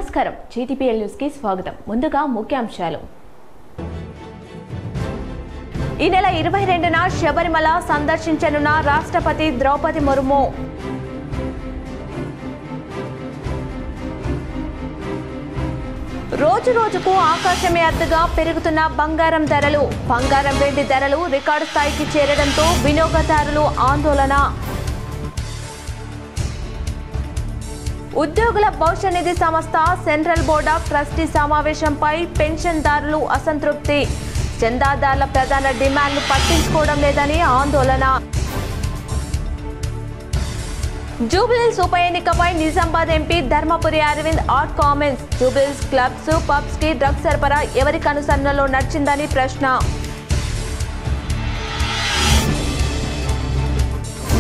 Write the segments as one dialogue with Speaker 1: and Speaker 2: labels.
Speaker 1: నమస్కారం GTPL news కి స్వాగతం. ముందుగా ముఖ్యాంశాలు. ఈ నెల 22న శబరిమల సందర్శించనున్న రాష్ట్రపతి ద్రౌపది ముర్ము. రోజు రోజుకు ఆకాశమే అద్దుగా పెరుగుతున్న బంగారం ధరలు. బంగారం వెండి ధరలు రికార్డు స్థాయికి చేరడంతో వినియోగదారులు ఆందోళన. ఉద్యోగుల భవిష్య నిధి సంస్థ సెంట్రల్ బోర్డ్ ఆఫ్ ట్రస్టీ సమావేశంపై పెన్షన్దారులు అసంతృప్తి. చందాదారుల ప్రధాన డిమాండ్లు పట్టించుకోవడం లేదని ఆందోళన. జూబ్లీహిల్స్ ఉప ఎన్నికపై Nizamabad MP Dharmapuri Arvind odd comments. Jubilee Hills clubs pubs కి డ్రగ్స్ సరఫరా ఎవరి కనుసన్నలో నడిచిందని ప్రశ్న.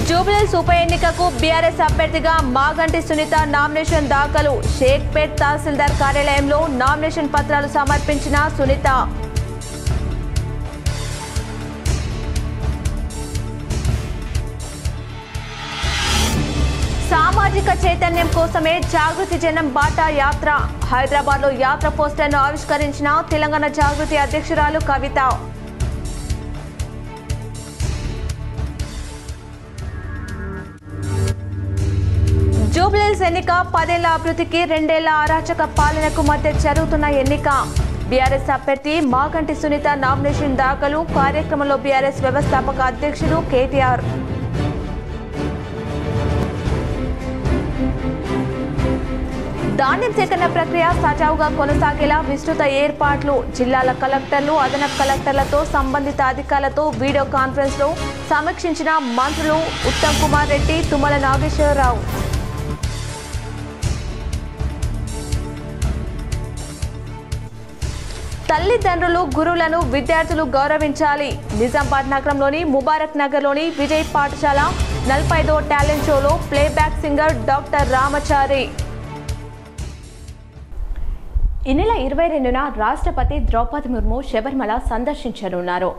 Speaker 1: జూబ్లీహిల్స్ ఉప ఎన్నికకు బీఆర్ఎస్ అభ్యర్థిగా మాగంటి సునీత నామినేషన్ దాఖలు. షేక్పేట్ తహసీల్దార్ కార్యాలయంలో నామినేషన్ పత్రాలు సమర్పించిన సునీత. సామాజిక చైతన్యం కోసమే జాగృతి జనం బాటా యాత్ర. హైదరాబాద్ లో యాత్ర పోస్టర్ను ఆవిష్కరించిన తెలంగాణ జాగృతి అధ్యక్షురాలు కవిత. జూబ్లీహిల్స్ ఎన్నిక 10 ఏళ్ల అభివృద్ధికి 2 ఏళ్ల అరాచక పాలనకు మధ్య జరుగుతున్న ఎన్నిక. బీఆర్ఎస్ అభ్యర్థి మాగంటి సునీత నామినేషన్ దాఖలు. కార్యక్రమంలో బీఆర్ఎస్ వ్యవస్థాపక అధ్యక్షుడు కేటీఆర్. ధాన్యం సేకరణ ప్రక్రియ సజావుగా కొనసాగేలా విస్తృత ఏర్పాట్లు. జిల్లాల కలెక్టర్లు అదనపు కలెక్టర్లతో సంబంధిత అధికారులతో వీడియో కాన్ఫరెన్స్ లో సమీక్షించిన మంత్రులు ఉత్తమ్ కుమార్ రెడ్డి, తుమ్మల నాగేశ్వరరావు. తల్లిదండ్రులు గురువులను విద్యార్థులు గౌరవించాలి. నిజామాబాద్ నగరంలోని ముబారక్ నగర్లోని విజయ్ పాఠశాల 45వ టాలెంట్ షోలో ప్లేబ్యాక్ సింగర్ డాక్టర్ రామచారి. ఈ నెల 22న రాష్ట్రపతి ద్రౌపది ముర్ము శబరిమల సందర్శించనున్నారు.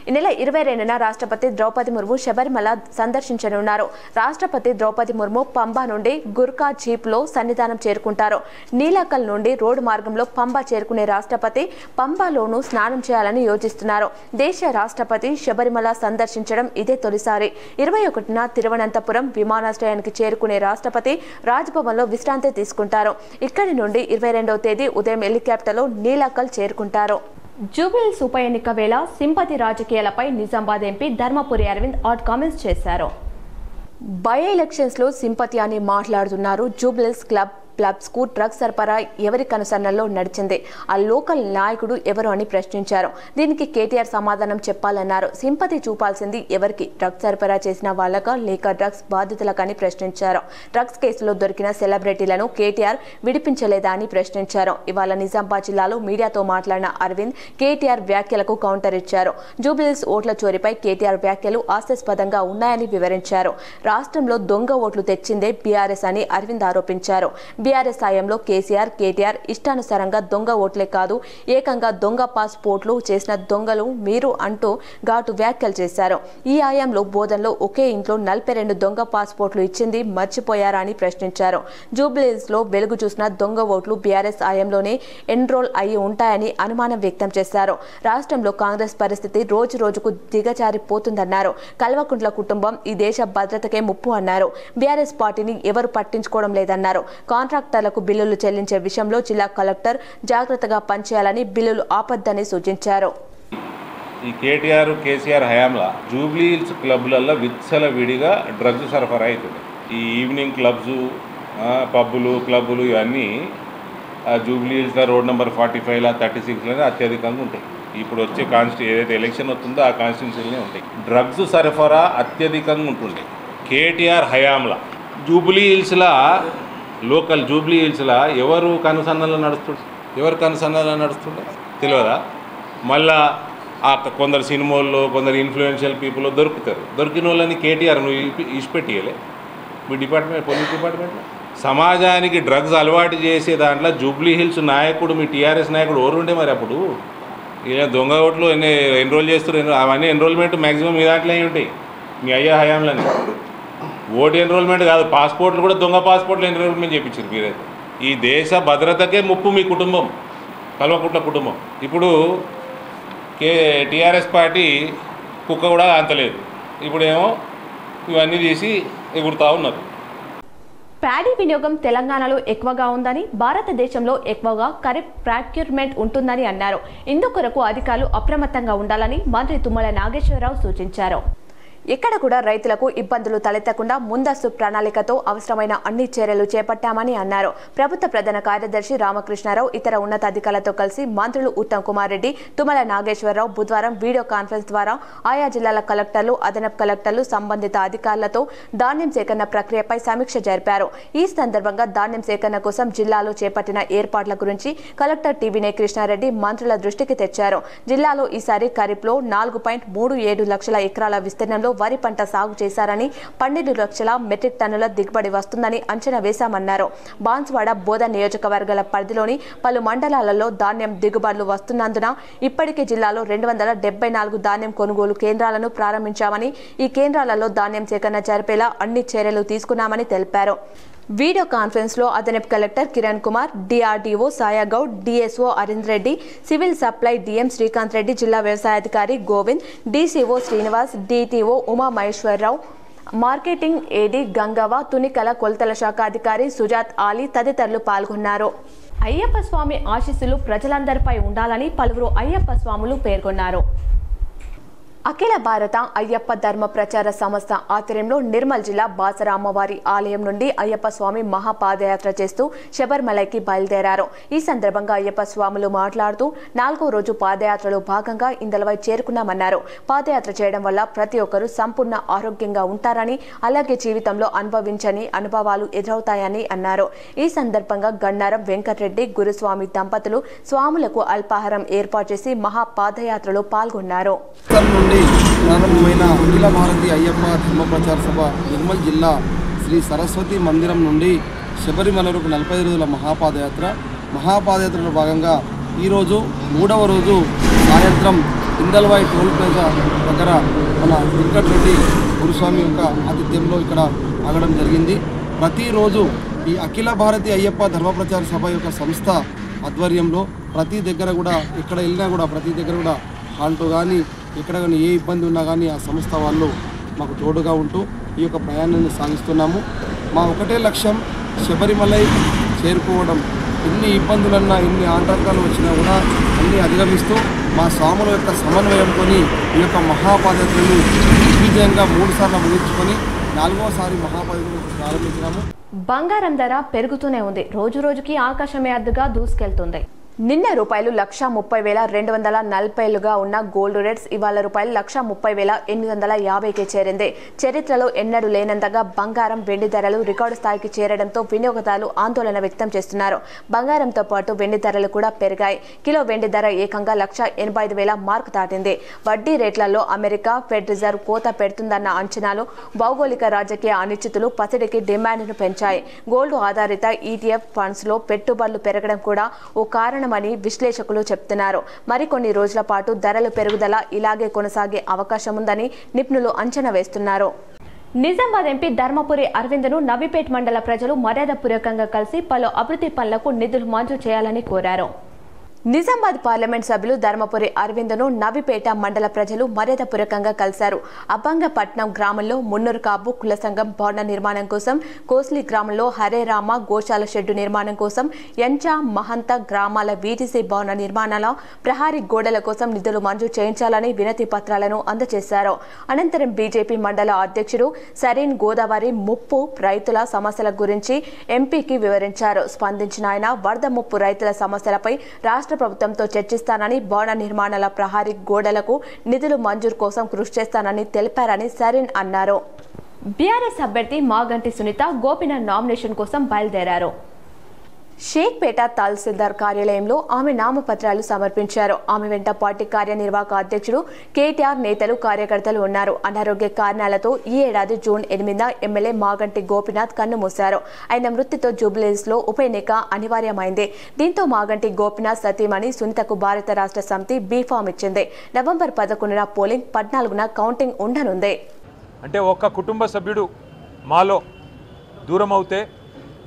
Speaker 1: ఈ నెల 22న రాష్ట్రపతి ద్రౌపది ముర్ము శబరిమల సందర్శించనున్నారు. రాష్ట్రపతి ద్రౌపది ముర్ము పంబా నుండి గుర్కా జీప్ లో సన్నిధానం చేరుకుంటారు. నీలాకల్ నుండి రోడ్డు మార్గంలో పంబా చేరుకునే రాష్ట్రపతి పంబాలోనూ స్నానం చేయాలని యోచిస్తున్నారు. దేశ రాష్ట్రపతి శబరిమల సందర్శించడం ఇదే తొలిసారి. 21న తిరువనంతపురం విమానాశ్రయానికి చేరుకునే రాష్ట్రపతి రాజ్భవన్ లో విశ్రాంతి తీసుకుంటారు. ఇక్కడి నుండి 22వ తేదీ ఉదయం హెలికాప్టర్లో నీలాకల్ చేరుకుంటారు. జూబ్లీహిల్స్ ఉప ఎన్నిక వేళ సింపతి రాజకీయాలపై Nizamabad MP Dharmapuri Arvind odd comments చేశారు. బై ఎలక్షన్స్ లో సింపతి అని మాట్లాడుతున్నారు. జూబ్లీహిల్స్ క్లబ్స్ కు డ్రగ్స్ సరఫరా ఎవరి కనుసన్నల్లో నడిచింది, ఆ లోకల్ నాయకుడు ఎవరు అని ప్రశ్నించారు. దీనికి కేటీఆర్ సమాధానం చెప్పాలన్నారు. సింపతి చూపాల్సింది ఎవరికి, డ్రగ్స్ సరఫరా చేసిన వాళ్ళకా లేక డ్రగ్స్ బాధితులకని ప్రశ్నించారు. డ్రగ్స్ కేసులో దొరికిన సెలబ్రిటీలను కేటీఆర్ విడిపించలేదా అని ప్రశ్నించారు. ఇవాళ నిజామాబాద్ జిల్లాలో మీడియాతో మాట్లాడిన అరవింద్ కేటీఆర్ వ్యాఖ్యలకు కౌంటర్ ఇచ్చారు. జూబ్లీహిల్స్ ఓట్ల చోరీపై కేటీఆర్ వ్యాఖ్యలు హాస్యాస్పదంగా ఉన్నాయని వివరించారు. రాష్ట్రంలో దొంగ ఓట్లు తెచ్చిందే బీఆర్ఎస్ అని అరవింద్ ఆరోపించారు. బీఆర్ఎస్ హయాంలో కేటీఆర్ ఇష్టానుసారంగా దొంగ ఓట్లే కాదు, ఏకంగా దొంగ పాస్పోర్ట్లు చేసిన దొంగలు మీరు అంటూ ఘాటు వ్యాఖ్యలు చేశారు. ఈ హయాంలో బోధనలో ఒకే ఇంట్లో 42 దొంగ పాస్పోర్ట్లు ఇచ్చింది మర్చిపోయారా అని ప్రశ్నించారు. జూబ్లీహిల్స్ లో వెలుగు చూసిన దొంగ ఓట్లు బీఆర్ఎస్ హయాంలోనే ఎన్రోల్ అయి ఉంటాయని అనుమానం వ్యక్తం చేశారు. రాష్ట్రంలో కాంగ్రెస్ పరిస్థితి రోజు రోజుకు దిగజారిపోతుందన్నారు. కల్వకుంట్ల కుటుంబం ఈ దేశ భద్రతకే ముప్పు అన్నారు. బీఆర్ఎస్ పార్టీని ఎవరు పట్టించుకోవడం లేదన్నారు. కాంట్రాక్టర్లకు బిల్లులు చెల్లించే విషయంలో జిల్లా కలెక్టర్ జాగ్రత్తగా పనిచేయాలని, బిల్లులు ఆపొద్దని సూచించారు.
Speaker 2: ఈ కేటీఆర్ కేసీఆర్ హయాంలో జూబ్లీహిల్స్ క్లబ్లలో విచ్చల విడిగా డ్రగ్స్ సరఫరా అవుతుంది. ఈ ఈవినింగ్ క్లబ్స్, పబ్బులు, క్లబ్బులు ఇవన్నీ జూబ్లీహిల్స్లో రోడ్ నెంబర్ 45 36 అత్యధికంగా ఉంటాయి. ఇప్పుడు వచ్చే ఏదైతే ఎలక్షన్ వస్తుందో ఆ కాన్స్టిట్యూన్సీలోనే ఉంటాయి. డ్రగ్స్ సరఫరా అత్యధికంగా ఉంటుండే కేటీఆర్ హయాంలో. జూబ్లీహిల్స్లో లోకల్ జూబ్లీహిల్స్లో ఎవరు కనుసన్నలో నడుస్తుండే తెలియదా? మళ్ళా కొందరు సినిమాల్లో కొందరు ఇన్ఫ్లుయెన్షియల్ పీపుల్ దొరుకుతారు. దొరికిన వాళ్ళని కేటీఆర్ నువ్వు ఇచ్చిపెట్టియలే మీ పోలీస్ డిపార్ట్మెంట్లో. సమాజానికి డ్రగ్స్ అలవాటు చేసే దాంట్లో జూబ్లీహిల్స్ నాయకుడు మీ టీఆర్ఎస్ నాయకుడు ఎవరుండే మరి అప్పుడు? ఇలా దొంగ ఓట్లు ఎన్రోల్ చేస్తారు. అవన్నీ ఎన్రోల్మెంట్ మ్యాక్సిమం మీ దాంట్లో ఉంటాయి, మీ అయ్యా హయాంలోనే. ఓటు ఎన్రోల్మెంట్ కాదు, పాస్పోర్ట్లు కూడా దొంగ పాస్పోర్ట్లు ఎన్రోల్మెంట్ చేయించారు మీరైతే. ఈ దేశ భద్రతకే ముప్పు మీ కుటుంబం, కల్వకుంట్ల కుటుంబం. ఇప్పుడు టీఆర్ఎస్ పార్టీ కుక్క కూడా అంతలేదు, ఇప్పుడేమో ఇవన్నీ తీసి ఎగురుతూ ఉన్నారు.
Speaker 1: ప్యాడీ వినియోగం తెలంగాణలో ఎక్కువగా ఉందని, భారతదేశంలో ఎక్కువగా ఖరీఫ్ ప్రాక్యూర్మెంట్ ఉంటుందని అన్నారు. ఇందుకొరకు అధికారులు అప్రమత్తంగా ఉండాలని మంత్రి తుమ్మల నాగేశ్వరరావు సూచించారు. ఎక్కడ కూడా రైతులకు ఇబ్బందులు తలెత్తకుండా ముందస్తు ప్రణాళికతో అవసరమైన అన్ని చర్యలు చేపట్టామని అన్నారు. ప్రభుత్వ ప్రధాన కార్యదర్శి రామకృష్ణారావు ఇతర ఉన్నతాధికారులతో కలిసి మంత్రులు ఉత్తమ్ కుమార్ రెడ్డి, తుమ్మల నాగేశ్వరరావు బుధవారం వీడియో కాన్ఫరెన్స్ ద్వారా ఆయా జిల్లాల కలెక్టర్లు, అదనపు కలెక్టర్లు, సంబంధిత అధికారులతో ధాన్యం సేకరణ ప్రక్రియపై సమీక్ష జరిపారు. ఈ సందర్భంగా ధాన్యం సేకరణ కోసం జిల్లాలో చేపట్టిన ఏర్పాట్ల గురించి కలెక్టర్ టీవీనే కృష్ణారెడ్డి మంత్రుల దృష్టికి తెచ్చారు. జిల్లాలో ఈసారి ఖరీఫ్లో 4.37 లక్షల ఎకరాల విస్తీర్ణంలో వరి పంట సాగు చేశారని, 12 లక్షల మెట్రిక్ టన్నుల దిగుబడి వస్తుందని అంచనా వేశామన్నారు. బాన్స్వాడ, బోధ నియోజకవర్గాల పరిధిలోని పలు మండలాలలో ధాన్యం దిగుబడులు వస్తున్నందున ఇప్పటికే జిల్లాలో 274 ధాన్యం కొనుగోలు కేంద్రాలను ప్రారంభించామని, ఈ కేంద్రాలలో ధాన్యం సేకరణ జరిపేలా అన్ని చర్యలు తీసుకున్నామని తెలిపారు. వీడియో కాన్ఫరెన్స్ లో అదనపు collector Kiran Kumar, DRDO Sayagoud, DSO Arvind Reddy, civil supply DM Srikanth Reddy, జిల్లా వ్యవసాయాధికారి Govind, DCO Srinivas, DTO Uma Maheshwararao, marketing AD Gangavva, తునికల కొలతల శాఖ అధికారి సుజాత్ ఆలీ తదితరులు పాల్గొన్నారు. అయ్యప్ప స్వామి ఆశీస్సులు ప్రజలందరిపై ఉండాలని పలువురు అయ్యప్ప స్వాములు పేర్కొన్నారు. అఖిల భారత అయ్యప్ప ధర్మ ప్రచార సంస్థ ఆధ్వర్యంలో నిర్మల్ జిల్లా బాసర అమ్మవారి ఆలయం నుండి అయ్యప్ప స్వామి మహాపాదయాత్ర చేస్తూ శబరిమలైకి బయలుదేరారు. ఈ సందర్భంగా అయ్యప్ప స్వాములు మాట్లాడుతూ 4వ రోజు పాదయాత్రలో భాగంగా ఇందలవై చేరుకున్నామన్నారు. పాదయాత్ర చేయడం వల్ల ప్రతి ఒక్కరూ సంపూర్ణ ఆరోగ్యంగా ఉంటారని, అలాగే జీవితంలో అనుభవించని అనుభవాలు ఎదురవుతాయని అన్నారు. ఈ సందర్భంగా గన్నారం వెంకటరెడ్డి గురుస్వామి దంపతులు స్వాములకు అల్పాహారం ఏర్పాటు చేసి మహాపాదయాత్రలో పాల్గొన్నారు.
Speaker 3: ప్రారంభమైన అఖిల భారతీయ అయ్యప్ప ధర్మ ప్రచార సభ నిర్మల్ జిల్లా శ్రీ సరస్వతి మందిరం నుండి శబరిమలకు 45 రోజుల మహాపాదయాత్రలో భాగంగా ఈరోజు 3వ రోజు సాయంత్రం ఇందల్వాయి టోల్ ప్లాజా దగ్గర మన వెంకటరెడ్డి గురుస్వామి యొక్క ఆతిథ్యంలో ఇక్కడ ఆగడం జరిగింది. ప్రతిరోజు ఈ అఖిల భారతీయ అయ్యప్ప ధర్మ ప్రచార సభ యొక్క సంస్థ ఆధ్వర్యంలో ప్రతి దగ్గర కూడా ఎక్కడ వెళ్ళినా కూడా ప్రతి దగ్గర కూడా హాల్ట్ కానీ ఎక్కడ కానీ ఏ ఇబ్బంది ఉన్నా కానీ ఆ సంస్థ వాళ్ళు మాకు తోడుగా ఉంటూ ఈ యొక్క ప్రయాణాన్ని సాగిస్తున్నాము. మా ఒకటే లక్ష్యం శబరిమలై చేరుకోవడం. ఎన్ని ఇబ్బందులన్నా ఎన్ని ఆటంకాలు వచ్చినా కూడా అన్నీ అధిగమిస్తూ మా స్వాముల యొక్క సమన్వయంతో ఈ యొక్క మహాపాదయాత్రను దిగ్విజయంగా 3 సార్లు ముగించుకొని 4వసారి మహాపాదయాత్రను ప్రారంభించినాము.
Speaker 1: బంగారం ధర పెరుగుతూనే ఉంది. రోజు రోజుకి ఆకాశమే అద్దుగా దూసుకెళ్తుంది. నిన్న రూపాయలు 1,30,240గా ఉన్న గోల్డ్ రేట్స్ ఇవాళ రూపాయలు 1,30,850కే చేరింది. చరిత్రలో ఎన్నడూ లేనంతగా బంగారం, వెండి ధరలు రికార్డు స్థాయికి చేరడంతో వినియోగదారులు ఆందోళన వ్యక్తం చేస్తున్నారు. బంగారంతో పాటు వెండి ధరలు కూడా పెరిగాయి. కిలో వెండి ధర ఏకంగా 1,85,000 మార్కు దాటింది. వడ్డీ రేట్లలో అమెరికా ఫెడ్ రిజర్వ్ కోత పెడుతుందన్న అంచనాలు, భౌగోళిక రాజకీయ అనిశ్చితులు పసిడికి డిమాండ్ను పెంచాయి. గోల్డ్ ఆధారిత ఈటీఎఫ్ ఫండ్స్ లో పెట్టుబడులు పెరగడం కూడా ఓ కారణం అని విశ్లేషకులు చెప్తున్నారు. మరికొన్ని రోజుల పాటు ధరల పెరుగుదల ఇలాగే కొనసాగే అవకాశం ఉందని నిపుణులు అంచనా వేస్తున్నారు. నిజామాబాద్ ఎంపీ ధర్మపురి అరవింద్ను నవీపేట్ మండల ప్రజలు మర్యాదపూర్వకంగా కలిసి పలు అభివృద్ధి పనులకు నిధులు మంజూరు చేయాలని కోరారు. నిజామాబాద్ పార్లమెంట్ సభ్యులు ధర్మపురి అరవింద్ను నవిపేట మండల ప్రజలు మర్యాదపూర్వకంగా కలిశారు. అబ్బంగపట్నం గ్రామంలో మున్నూరు కాపు కుల సంఘం భవన నిర్మాణం కోసం, కోస్లీ గ్రామంలో హరే రామ గోశాల షెడ్డు నిర్మాణం కోసం, ఎంచా మహంత గ్రామాల వీటీసీ భవన నిర్మాణాల ప్రహారీ గోడల కోసం నిధులు మంజూరు చేయించాలని వినతి పత్రాలను అందజేశారు. అనంతరం బీజేపీ మండల అధ్యక్షుడు సరీన్ గోదావరి ముప్పు రైతుల సమస్యల గురించి ఎంపీకి వివరించారు. స్పందించిన ఆయన వరద ముప్పు రైతుల సమస్యలపై రాష్ట్ర ప్రభుత్వంతో చర్చిస్తానని, భవన నిర్మాణాల ప్రహారీ గోడలకు నిధులు మంజూరు కోసం కృషి చేస్తానని తెలిపారని సరీన్ అన్నారు. బీఆర్ఎస్ అభ్యర్థి మాగంటి సునీత గోపీనాథ్ నామినేషన్ కోసం బయలుదేరారు. షేక్పేట తహసీల్దార్ కార్యాలయంలో ఆమె నామపత్రాలు సమర్పించారు. ఆమె వెంట పార్టీ కార్యనిర్వాహక అధ్యక్షుడు కేటీఆర్, నేతలు, కార్యకర్తలు ఉన్నారు. అనారోగ్య కారణాలతో ఈ ఏడాది జూన్ 8న ఎమ్మెల్యే మాగంటి గోపీనాథ్ కన్నుమూశారు. ఆయన మృతితో జూబ్లీహిల్స్ లో ఉప ఎన్నిక అనివార్యమైంది. దీంతో మాగంటి గోపీనాథ్ సతీమణి సునీతకు భారత రాష్ట్ర సమితి బీఫామ్ ఇచ్చింది. నవంబర్ 11న పోలింగ్, 14న కౌంటింగ్ ఉండనుంది.
Speaker 4: అంటే ఒక్క కుటుంబ సభ్యుడు మాలో దూరం అవుతే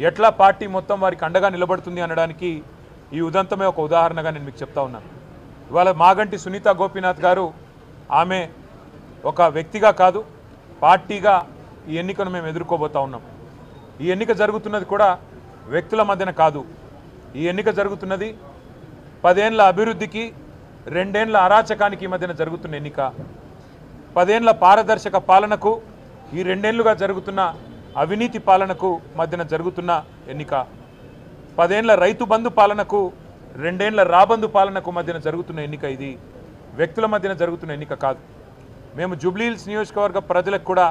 Speaker 4: ఎట్లా పార్టీ మొత్తం వారికి అండగా నిలబడుతుంది అనడానికి ఈ ఉదంతమే ఒక ఉదాహరణగా నేను మీకు చెప్తా ఉన్నాను. ఇవాళ మాగంటి సునీత గోపీనాథ్ గారు ఆమె ఒక వ్యక్తిగా కాదు పార్టీగా ఈ ఎన్నికను మేము ఎదుర్కోబోతా ఉన్నాం. ఈ ఎన్నిక జరుగుతున్నది కూడా వ్యక్తుల మధ్యన కాదు. ఈ ఎన్నిక జరుగుతున్నది 10 ఏళ్ల అభివృద్ధికి 2 ఏళ్ల అరాచకానికి మధ్యన జరుగుతున్న ఎన్నిక. 10 ఏళ్ల పారదర్శక పాలనకు ఈ 2 ఏళ్లుగా జరుగుతున్న అవినీతి పాలనకు మధ్యన జరుగుతున్న ఎన్నిక. 10 ఏళ్ల రైతు బంధు పాలనకు 2 ఏళ్ల రాబందు పాలనకు మధ్యన జరుగుతున్న ఎన్నిక. ఇది వ్యక్తుల మధ్యన జరుగుతున్న ఎన్నిక కాదు. మేము జూబ్లీహిల్స్ నియోజకవర్గ ప్రజలకు కూడా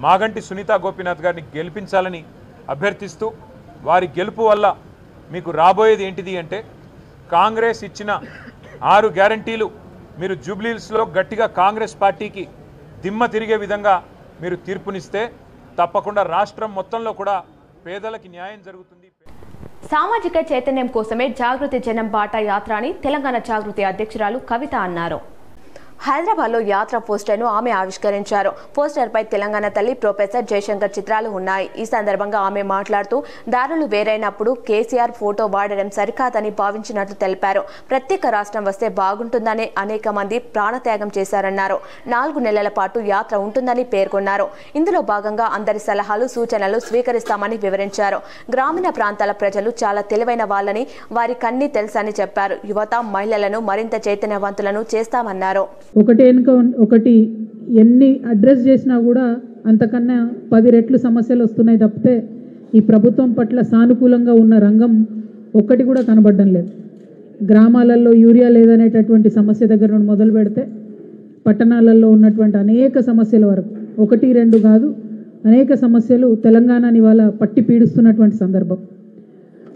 Speaker 4: మాగంటి సునీత గోపీనాథ్ గారిని గెలిపించాలని అభ్యర్థిస్తూ వారి గెలుపు వల్ల మీకు రాబోయేది ఏంటిది అంటే కాంగ్రెస్ ఇచ్చిన 6 గ్యారంటీలు మీరు జూబ్లీహిల్స్లో గట్టిగా కాంగ్రెస్ పార్టీకి దిమ్మ తిరిగే విధంగా మీరు తీర్పునిస్తే తప్పకుండా రాష్ట్రం మొత్తంలో కూడా పేదలకి న్యాయం జరుగుతుంది.
Speaker 1: సామాజిక చైతన్యం కోసమే జాగృతి జనం బాట యాత్ర అని తెలంగాణ జాగృతి అధ్యక్షురాలు కవిత అన్నారు. హైదరాబాద్లో యాత్ర పోస్టర్ను ఆమె ఆవిష్కరించారు. పోస్టర్పై తెలంగాణ తల్లి ప్రొఫెసర్ జయశంకర్ చిత్రాలు ఉన్నాయి. ఈ సందర్భంగా ఆమె మాట్లాడుతూ దారులు వేరైనప్పుడు కేసీఆర్ ఫోటో వాడడం సరికాదని భావించినట్లు తెలిపారు. ప్రత్యేక రాష్ట్రం వస్తే బాగుంటుందని అనేక మంది ప్రాణత్యాగం చేశారన్నారు. 4 నెలల పాటు యాత్ర ఉంటుందని పేర్కొన్నారు. ఇందులో భాగంగా అందరి సలహాలు సూచనలు స్వీకరిస్తామని వివరించారు. గ్రామీణ ప్రాంతాల ప్రజలు చాలా తెలివైన వాళ్ళని వారికన్నీ తెలుసని చెప్పారు. యువత మహిళలను మరింత చైతన్యవంతులను చేస్తామన్నారు.
Speaker 5: ఒకటి వెనుక ఒకటి ఎన్ని అడ్రస్ చేసినా కూడా అంతకన్నా 10 రెట్లు సమస్యలు వస్తున్నాయి తప్పితే ఈ ప్రభుత్వం పట్ల సానుకూలంగా ఉన్న రంగం ఒక్కటి కూడా కనబడడం లేదు. గ్రామాలలో యూరియా లేదనేటటువంటి సమస్య దగ్గర నుండి మొదలు పెడితే పట్టణాలలో ఉన్నటువంటి అనేక సమస్యల వరకు 1, 2 కాదు అనేక సమస్యలు తెలంగాణని ఇవాళ పట్టి పీడిస్తున్నటువంటి సందర్భం.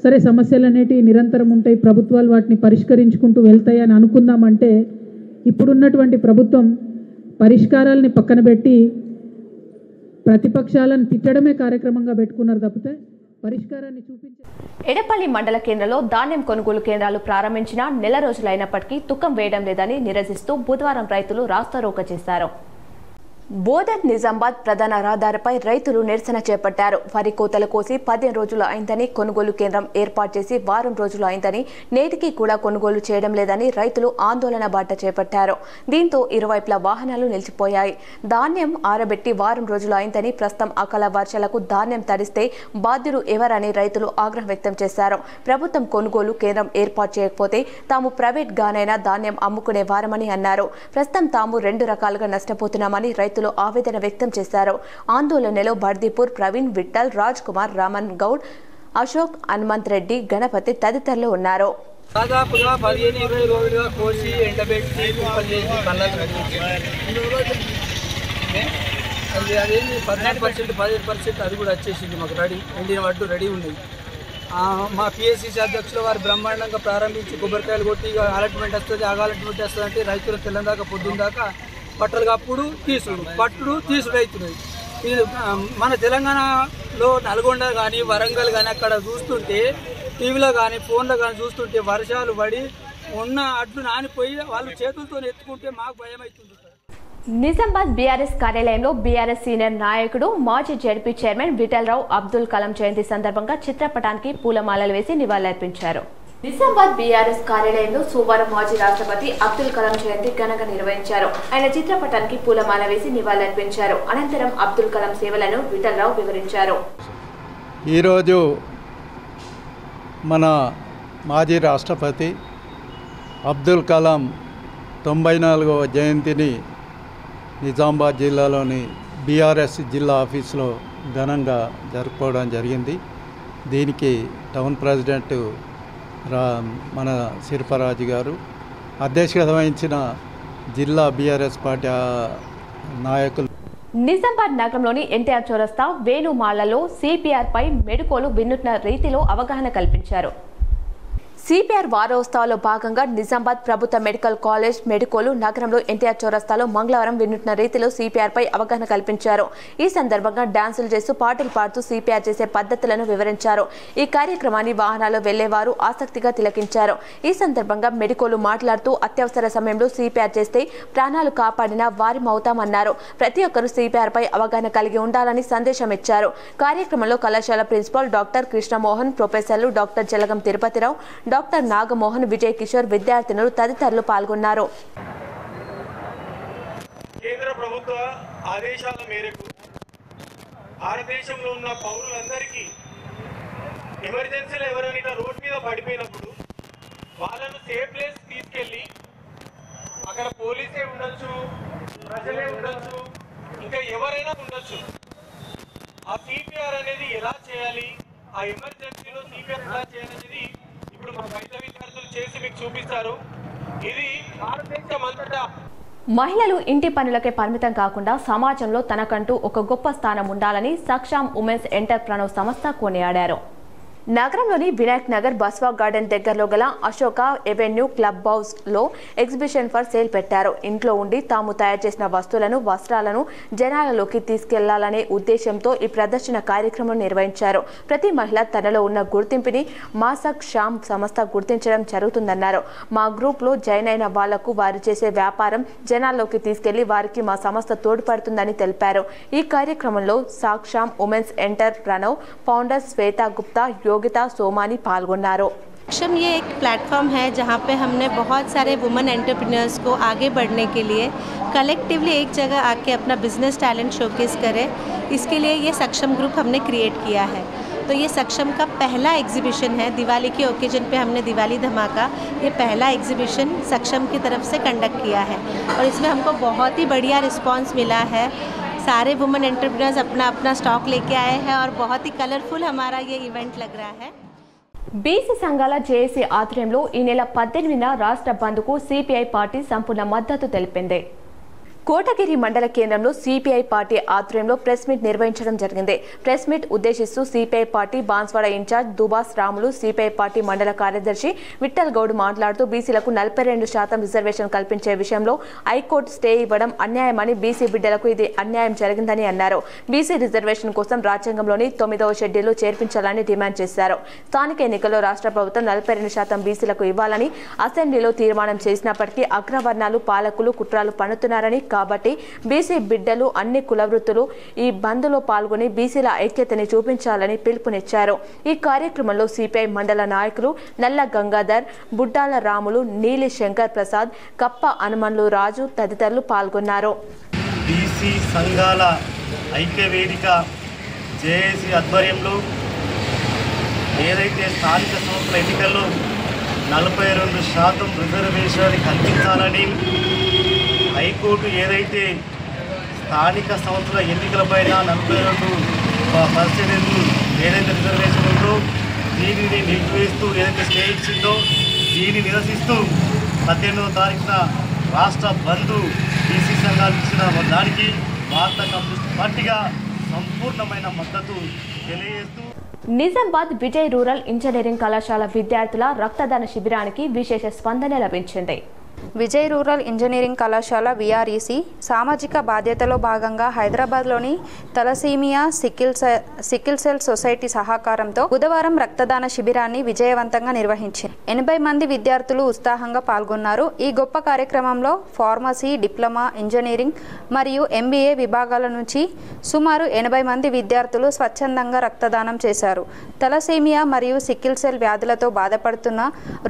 Speaker 5: సరే సమస్యలు అనేటివి నిరంతరం ఉంటాయి, ప్రభుత్వాలు వాటిని పరిష్కరించుకుంటూ వెళ్తాయి అని అనుకుందామంటే ఇప్పుడున్నటువంటి ప్రభుత్వం పరిష్కారాలని పక్కన పెట్టి ప్రతిపక్షాలను తిట్టడమే కార్యక్రమంగా పెట్టుకున్నారు తప్పితే పరిష్కారాన్ని చూపించారు.
Speaker 1: ఎడపల్లి మండల కేంద్రంలో ధాన్యం కొనుగోలు కేంద్రాలు ప్రారంభించిన నెల రోజులైనప్పటికీ తుకం వేయడం లేదని నిరసిస్తూ బుధవారం రైతులు రాస్తారోకో చేశారు. బోధన్ నిజామాబాద్ ప్రధాన రహదారిపై రైతులు నిరసన చేపట్టారు. వరి కోతలు కోసి 15 రోజులు అయిందని కొనుగోలు కేంద్రం ఏర్పాటు చేసి వారం రోజులు అయిందని నేటికి కూడా కొనుగోలు చేయడం లేదని రైతులు ఆందోళన బాట చేపట్టారు. దీంతో ఇరువైపులా వాహనాలు నిలిచిపోయాయి. ధాన్యం ఆరబెట్టి వారం రోజులు అయిందని ప్రస్తుతం అకాల వర్షాలకు ధాన్యం తడిస్తే బాధ్యులు ఎవరని రైతులు ఆగ్రహం వ్యక్తం చేశారు. ప్రభుత్వం కొనుగోలు కేంద్రం ఏర్పాటు చేయకపోతే తాము ప్రైవేట్ గానైనా ధాన్యం అమ్ముకునే వారమని అన్నారు. ప్రస్తుతం తాము 2 రకాలుగా నష్టపోతున్నామని రైతులు ఆవేదన వ్యక్తం చేశారు. ఆందోళనలో బర్దీపూర్ ప్రవీణ్, విఠల్, రాజ్ కుమార్, రామన్ గౌడ్, అశోక్, హనుమంత్ రెడ్డి, గణపతి తదితరులు ఉన్నారు.
Speaker 6: దాదాపుగా 15-20 రోజులుగా కోసి ఎండబెట్టి కుప్పలు చేసి కళ్ళకు అదేంటి 14%, 15% అది కూడా వచ్చేసింది. మాకు రెడీ ఎండిన వడ్డు రెడీ ఉంది. మా పిఎస్సిసి అధ్యక్షుల వారు బ్రహ్మాండంగా ప్రారంభించి కొబ్బరికాయలు కొట్టి అలాట్మెంట్ వస్తుంది, అలాట్మెంట్ వస్తుంది అంటే రైతులు తెల్లందాకా పొద్దున్న దాకా పట్టలు కప్పుడు తీసుడు అవుతున్నాయి. ఇది మన తెలంగాణలో నల్గొండ కానీ వరంగల్ కానీ అక్కడ చూస్తుంటే టీవీలో కానీ ఫోన్లో కానీ చూస్తుంటే వర్షాలు పడి ఉన్న అడ్లు నానిపోయి వాళ్ళు చేతులతో ఎత్తుకుంటే మాకు భయం అవుతుంది.
Speaker 1: నిజామాబాద్ బీఆర్ఎస్ కార్యాలయంలో బీఆర్ఎస్ సీనియర్ నాయకుడు మాజీ జెడ్పీ చైర్మన్ విఠలరావు అబ్దుల్ కలాం జయంతి సందర్భంగా చిత్రపటానికి పూలమాలలు వేసి నివాళులర్పించారు. నిజామాబాద్ బీఆర్ఎస్ కార్యాలయంలో సోమవారం మాజీ రాష్ట్రపతి అబ్దుల్ కలాం జయంతి ఘనంగా నిర్వహించారు. ఆయన చిత్రపటానికి పూలమాల వేసి నివాళులర్పించారు. అనంతరం అబ్దుల్ కలాం సేవలను విఠలరావు వివరించారు.
Speaker 7: ఈరోజు మన మాజీ రాష్ట్రపతి అబ్దుల్ కలాం 94వ జయంతిని నిజామాబాద్ జిల్లాలోని బీఆర్ఎస్ జిల్లా ఆఫీసులో ఘనంగా జరుపుకోవడం జరిగింది. దీనికి టౌన్ ప్రెసిడెంట్ మన శిల్పరాజు గారు, అధ్యక్షత వహించిన జిల్లా బీఆర్ఎస్ పార్టీ నాయకులు.
Speaker 1: నిజామాబాద్ నగరంలోని ఎన్టీఆర్ చౌరస్తా, వేణుమాళ్లలో సిపిఆర్ పై మెడుకోలు వినూత్న రీతిలో అవగాహన కల్పించారు. సిపిఆర్ వారోత్సవాల్లో భాగంగా నిజామాబాద్ ప్రభుత్వ మెడికల్ కాలేజ్ మెడికోలు నగరంలో ఎన్టీఆర్ చౌరస్తాలో మంగళవారం వినూత్న రీతిలో సిపిఆర్ పై అవగాహన కల్పించారు. ఈ సందర్భంగా డాన్సులు చేస్తూ పాటలు పాడుతూ సిపిఆర్ చేసే పద్ధతులను వివరించారు. ఈ కార్యక్రమాన్ని వాహనాల్లో వెళ్లేవారు ఆసక్తిగా తిలకించారు. ఈ సందర్భంగా మెడికోలు మాట్లాడుతూ అత్యవసర సమయంలో సిపిఆర్ చేస్తే ప్రాణాలు కాపాడిన వారిమవుతామన్నారు. ప్రతి ఒక్కరూ సిపిఆర్ పై అవగాహన కలిగి ఉండాలని సందేశం ఇచ్చారు. కార్యక్రమంలో కళాశాల ప్రిన్సిపల్ డాక్టర్ కృష్ణమోహన్, ప్రొఫెసర్లు డాక్టర్ జలగం తిరుపతిరావు, డాక్టర్ నాగమోహన్, విజయ్ కిషోర్, విద్యార్థినులు తదితరులు పాల్గొన్నారు.
Speaker 8: కేంద్ర ప్రభుత్వ ఆదేశాల మేరకు భారతదేశంలో ఉన్న పౌరులందరికీ ఎమర్జెన్సీలో ఎవరైనా రోడ్ మీద పడిపోయినప్పుడు వాళ్ళను సేఫ్ ప్లేస్ తీసుకెళ్ళి అక్కడ పోలీసే ఉండొచ్చు, ప్రజలే ఉండొచ్చు, ఇంకా ఎవరైనా ఉండొచ్చు. ఆ సిపిఆర్ అనేది ఎలా చేయాలి, ఆ ఎమర్జెన్సీలో సిపిఆర్ ఎలా చేయాలనేది ఇప్పుడు మా వైద్య విద్యార్థులు చేసి మీకు చూపిస్తారు. ఇది భారతదేశం అంతటా
Speaker 1: మహిళలు ఇంటి పనులకే పరిమితం కాకుండా సమాజంలో తనకంటూ ఒక గొప్ప స్థానం ఉండాలని సక్షాం ఉమెన్స్ ఎంటర్ప్రెన్యూర్ సంస్థ కొనియాడారు. నగరంలోని వినాయక్ నగర్ బస్వా గార్డెన్ దగ్గరలో గల అశోక ఎవెన్యూ క్లబ్ హౌస్ లో ఎగ్జిబిషన్ ఫర్ సేల్ పెట్టారు. ఇంట్లో ఉండి తాము తయారు చేసిన వస్తువులను, వస్త్రాలను జనాలలోకి తీసుకెళ్లాలనే ఉద్దేశంతో ఈ ప్రదర్శన కార్యక్రమం నిర్వహించారు. ప్రతి మహిళ తనలో ఉన్న గుర్తింపుని మా సక్షాం సంస్థ గుర్తించడం జరుగుతుందన్నారు. మా గ్రూప్ లో జాయిన్ అయిన వాళ్లకు వారు చేసే వ్యాపారం జనాల్లోకి తీసుకెళ్లి వారికి మా సంస్థ తోడ్పడుతుందని తెలిపారు. ఈ కార్యక్రమంలో Saksham women's entrepreneur founder Shweta Gupta, Yogita Somani पाल्गोनारो।
Speaker 9: सक्षम ये एक प्लेटफॉर्म है जहाँ पे हमने बहुत सारे वुमेन एंटरप्रेन्योर्स को आगे बढ़ने के लिए कलेक्टिवली एक जगह आके अपना बिजनेस टैलेंट शोकेस करें, इसके लिए ये सक्षम ग्रुप हमने क्रिएट किया है। तो ये सक्षम का पहला एग्जीबिशन है। दिवाली के ओकेजन पे हमने दिवाली धमाका ये पहला एग्जीबिशन सक्षम की तरफ से कंडक्ट किया है और इसमें हमको बहुत ही बढ़िया रिस्पॉन्स मिला है। सारे वुमेन एंटरप्रेन्योर्स अपना अपना स्टॉक लेके आए हैं और बहुत ही कलरफुल हमारा ये इवेंट लग रहा है।
Speaker 1: బీసీ సంఘాల జేఏసీ ఆధ్వర్యంలో ఈ నెల 18న రాష్ట్ర బంద్కు సిపిఐ పార్టీ సంపూర్ణ మద్దతు తెలిపింది. కోటగిరి మండల కేంద్రంలో సిపిఐ పార్టీ ఆధ్వర్యంలో ప్రెస్ మీట్ నిర్వహించడం జరిగింది. ప్రెస్ మీట్ ఉద్దేశిస్తూ CPI party Banswada in-charge Dubas Ramulu, CPI party మండల కార్యదర్శి విఠల్ గౌడ్ మాట్లాడుతూ బీసీలకు 42% రిజర్వేషన్ కల్పించే విషయంలో హైకోర్టు స్టే ఇవ్వడం అన్యాయమని, బీసీ బిడ్డలకు ఇది అన్యాయం జరిగిందని అన్నారు. బీసీ రిజర్వేషన్ కోసం రాజ్యాంగంలోని 9వ షెడ్యూల్లో చేర్పించాలని డిమాండ్ చేశారు. స్థానిక ఎన్నికల్లో రాష్ట్ర ప్రభుత్వం 42% బీసీలకు ఇవ్వాలని అసెంబ్లీలో తీర్మానం చేసినప్పటికీ అగ్రవర్ణాలు పాలకులు కుట్రలు పన్నుతున్నారని, కాబట్టి బీసీ బిడ్డలు అన్ని కులవృత్తులు ఈ బంద్లో పాల్గొని బీసీల ఐక్యతని చూపించాలని పిలుపునిచ్చారు. ఈ కార్యక్రమంలో సిపిఐ మండల నాయకులు నల్ల గంగాధర్, బుడ్డాల రాములు, నీలి శంకర్ ప్రసాద్, కప్ప హనుమన్లు రాజు తదితరులు పాల్గొన్నారు.
Speaker 10: బీసీ సంఘాల ఐక్య వేదిక జేఏసీ ఆధ్వర్యంలో ఏదైతే స్థానిక సంస్థల ఎన్నికల్లో 42% రిజర్వేషన్ కల్పించాలని హైకోర్టు ఏదైతే స్థానిక సంస్థల ఎన్నికలపైన 42% ఏదైతే రిజర్వేషన్ ఉందో దీనిని నిలిపివేస్తూ ఏదైతే స్టే ఇచ్చిందో దీన్ని నిరసిస్తూ 18వ తారీఖున రాష్ట్ర బంద్ బీసీ సంఘాలు ఇచ్చిన దానికి భారత కమ్యూనిస్ట్ పార్టీగా సంపూర్ణమైన మద్దతు తెలియజేస్తూ
Speaker 1: నిజామాబాద్ విజయ్ రూరల్ ఇంజనీరింగ్ కళాశాల విద్యార్థుల రక్తదాన శిబిరానికి విశేష స్పందన లభించింది.
Speaker 11: విజయ్ రూరల్ ఇంజనీరింగ్ కళాశాల విఆర్ఈసి సామాజిక బాధ్యతలో భాగంగా హైదరాబాద్లోని తలసీమియా సికిల్ సెల్ సొసైటీ సహకారంతో బుధవారం రక్తదాన శిబిరాన్ని విజయవంతంగా నిర్వహించింది. 80 మంది విద్యార్థులు ఉత్సాహంగా పాల్గొన్నారు. ఈ గొప్ప కార్యక్రమంలో ఫార్మసీ, డిప్లొమా, ఇంజనీరింగ్ మరియు ఎంబీఏ విభాగాల నుంచి సుమారు 80 మంది విద్యార్థులు స్వచ్ఛందంగా రక్తదానం చేశారు. తలసీమియా మరియు సికిల్ సెల్ వ్యాధులతో బాధపడుతున్న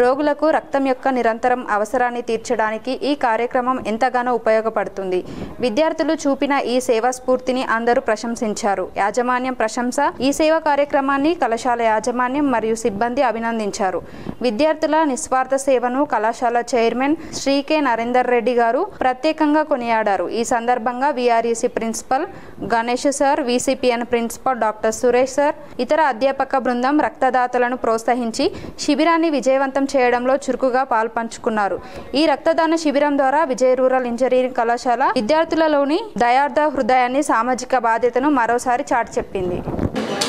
Speaker 11: రోగులకు రక్తం యొక్క నిరంతరం అవసరాన్ని తీర్చడానికి ఈ కార్యక్రమం ఎంతగానో ఉపయోగపడుతుంది. విద్యార్థులు చూపిన ఈ సేవా స్ఫూర్తిని అందరూ ప్రశంసించారు. యాజమాన్యం ప్రశంస ఈ సేవా కార్యక్రమాన్ని కళాశాల యాజమాన్యం మరియు సిబ్బంది అభినందించారు. విద్యార్థుల నిస్వార్థ సేవను కళాశాల చైర్మన్ శ్రీ కె నరేందర్ రెడ్డి గారు ప్రత్యేకంగా కొనియాడారు. ఈ సందర్భంగా VREC principal Ganesh sir, VCPN principal doctor Suresh sir, ఇతర అధ్యాపక బృందం రక్తదాతలను ప్రోత్సహించి శిబిరాన్ని విజయవంతం చేయడంలో చురుకుగా పాల్పంచుకున్నారు. ఈ రక్తదాన శిబిరం ద్వారా విజయ్ రూరల్ ఇంజనీరింగ్ కళాశాల విద్యార్థులలోని దయార్థ హృదయాన్ని, సామాజిక బాధ్యతను మరోసారి చాటి చెప్పింది.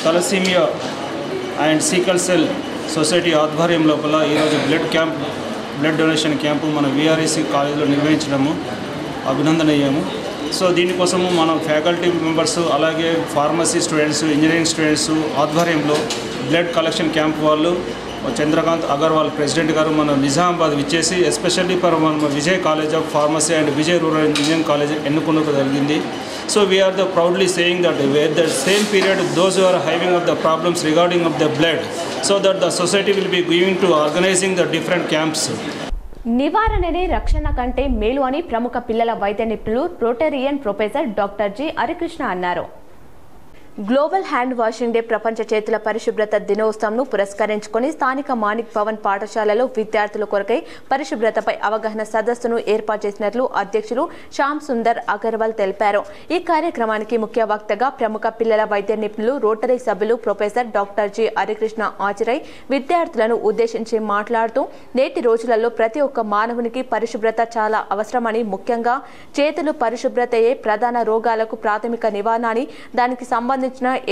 Speaker 12: Thalassaemia and sickle cell society ఆధ్వర్యం లోపల ఈరోజు బ్లడ్ డొనేషన్ క్యాంపు మన విఆర్ఎస్సి కాలేజీలో నిర్వహించడము అభినందనీయము. సో దీనికోసము మనం ఫ్యాకల్టీ మెంబర్స్ అలాగే ఫార్మసీ స్టూడెంట్స్, ఇంజనీరింగ్ స్టూడెంట్స్ ఆధ్వర్యంలో బ్లడ్ కలెక్షన్ క్యాంప్ వాళ్ళు చంద్రకాంత్ అగర్వాల్ ప్రెసిడెంట్ గారు మన నిజామాబాద్ విచ్చేసి ఎస్పెషల్లీ ఫర్ మన Vijay college of pharmacy and Vijay rural engineering college ఎన్నుకోవడం జరిగింది. So we are proudly saying that at the same period those who are having of the problems regarding of the blood, so that the society will be going to organizing the different camps.
Speaker 1: నివారణనే రక్షణ కంటే మేలు అని ప్రముఖ పిల్లల వైద్య నిపుణులు రోటరియన్ professor doctor G Harikrishna అన్నారు. Global hand washing day ప్రపంచ చేతుల పరిశుభ్రత దినోత్సవంను పురస్కరించుకొని స్థానిక మాణిక్ భవన్ పాఠశాలలో విద్యార్థుల కొరకై పరిశుభ్రతపై అవగాహన సదస్సును ఏర్పాటు చేసినట్లు అధ్యక్షులు శ్యామ్ సుందర్ అగర్వాల్ తెలిపారు. ఈ కార్యక్రమానికి ముఖ్య వక్తగా ప్రముఖ పిల్లల వైద్య నిపుణులు రోటరీ సభ్యులు ప్రొఫెసర్ డాక్టర్ జి హరికృష్ణ హాజరై విద్యార్థులను ఉద్దేశించి మాట్లాడుతూ నేటి రోజులలో ప్రతి ఒక్క మానవునికి పరిశుభ్రత చాలా అవసరమని, ముఖ్యంగా చేతులు పరిశుభ్రతయే ప్రధాన రోగాలకు ప్రాథమిక నివారణ అని, దానికి సంబంధించిన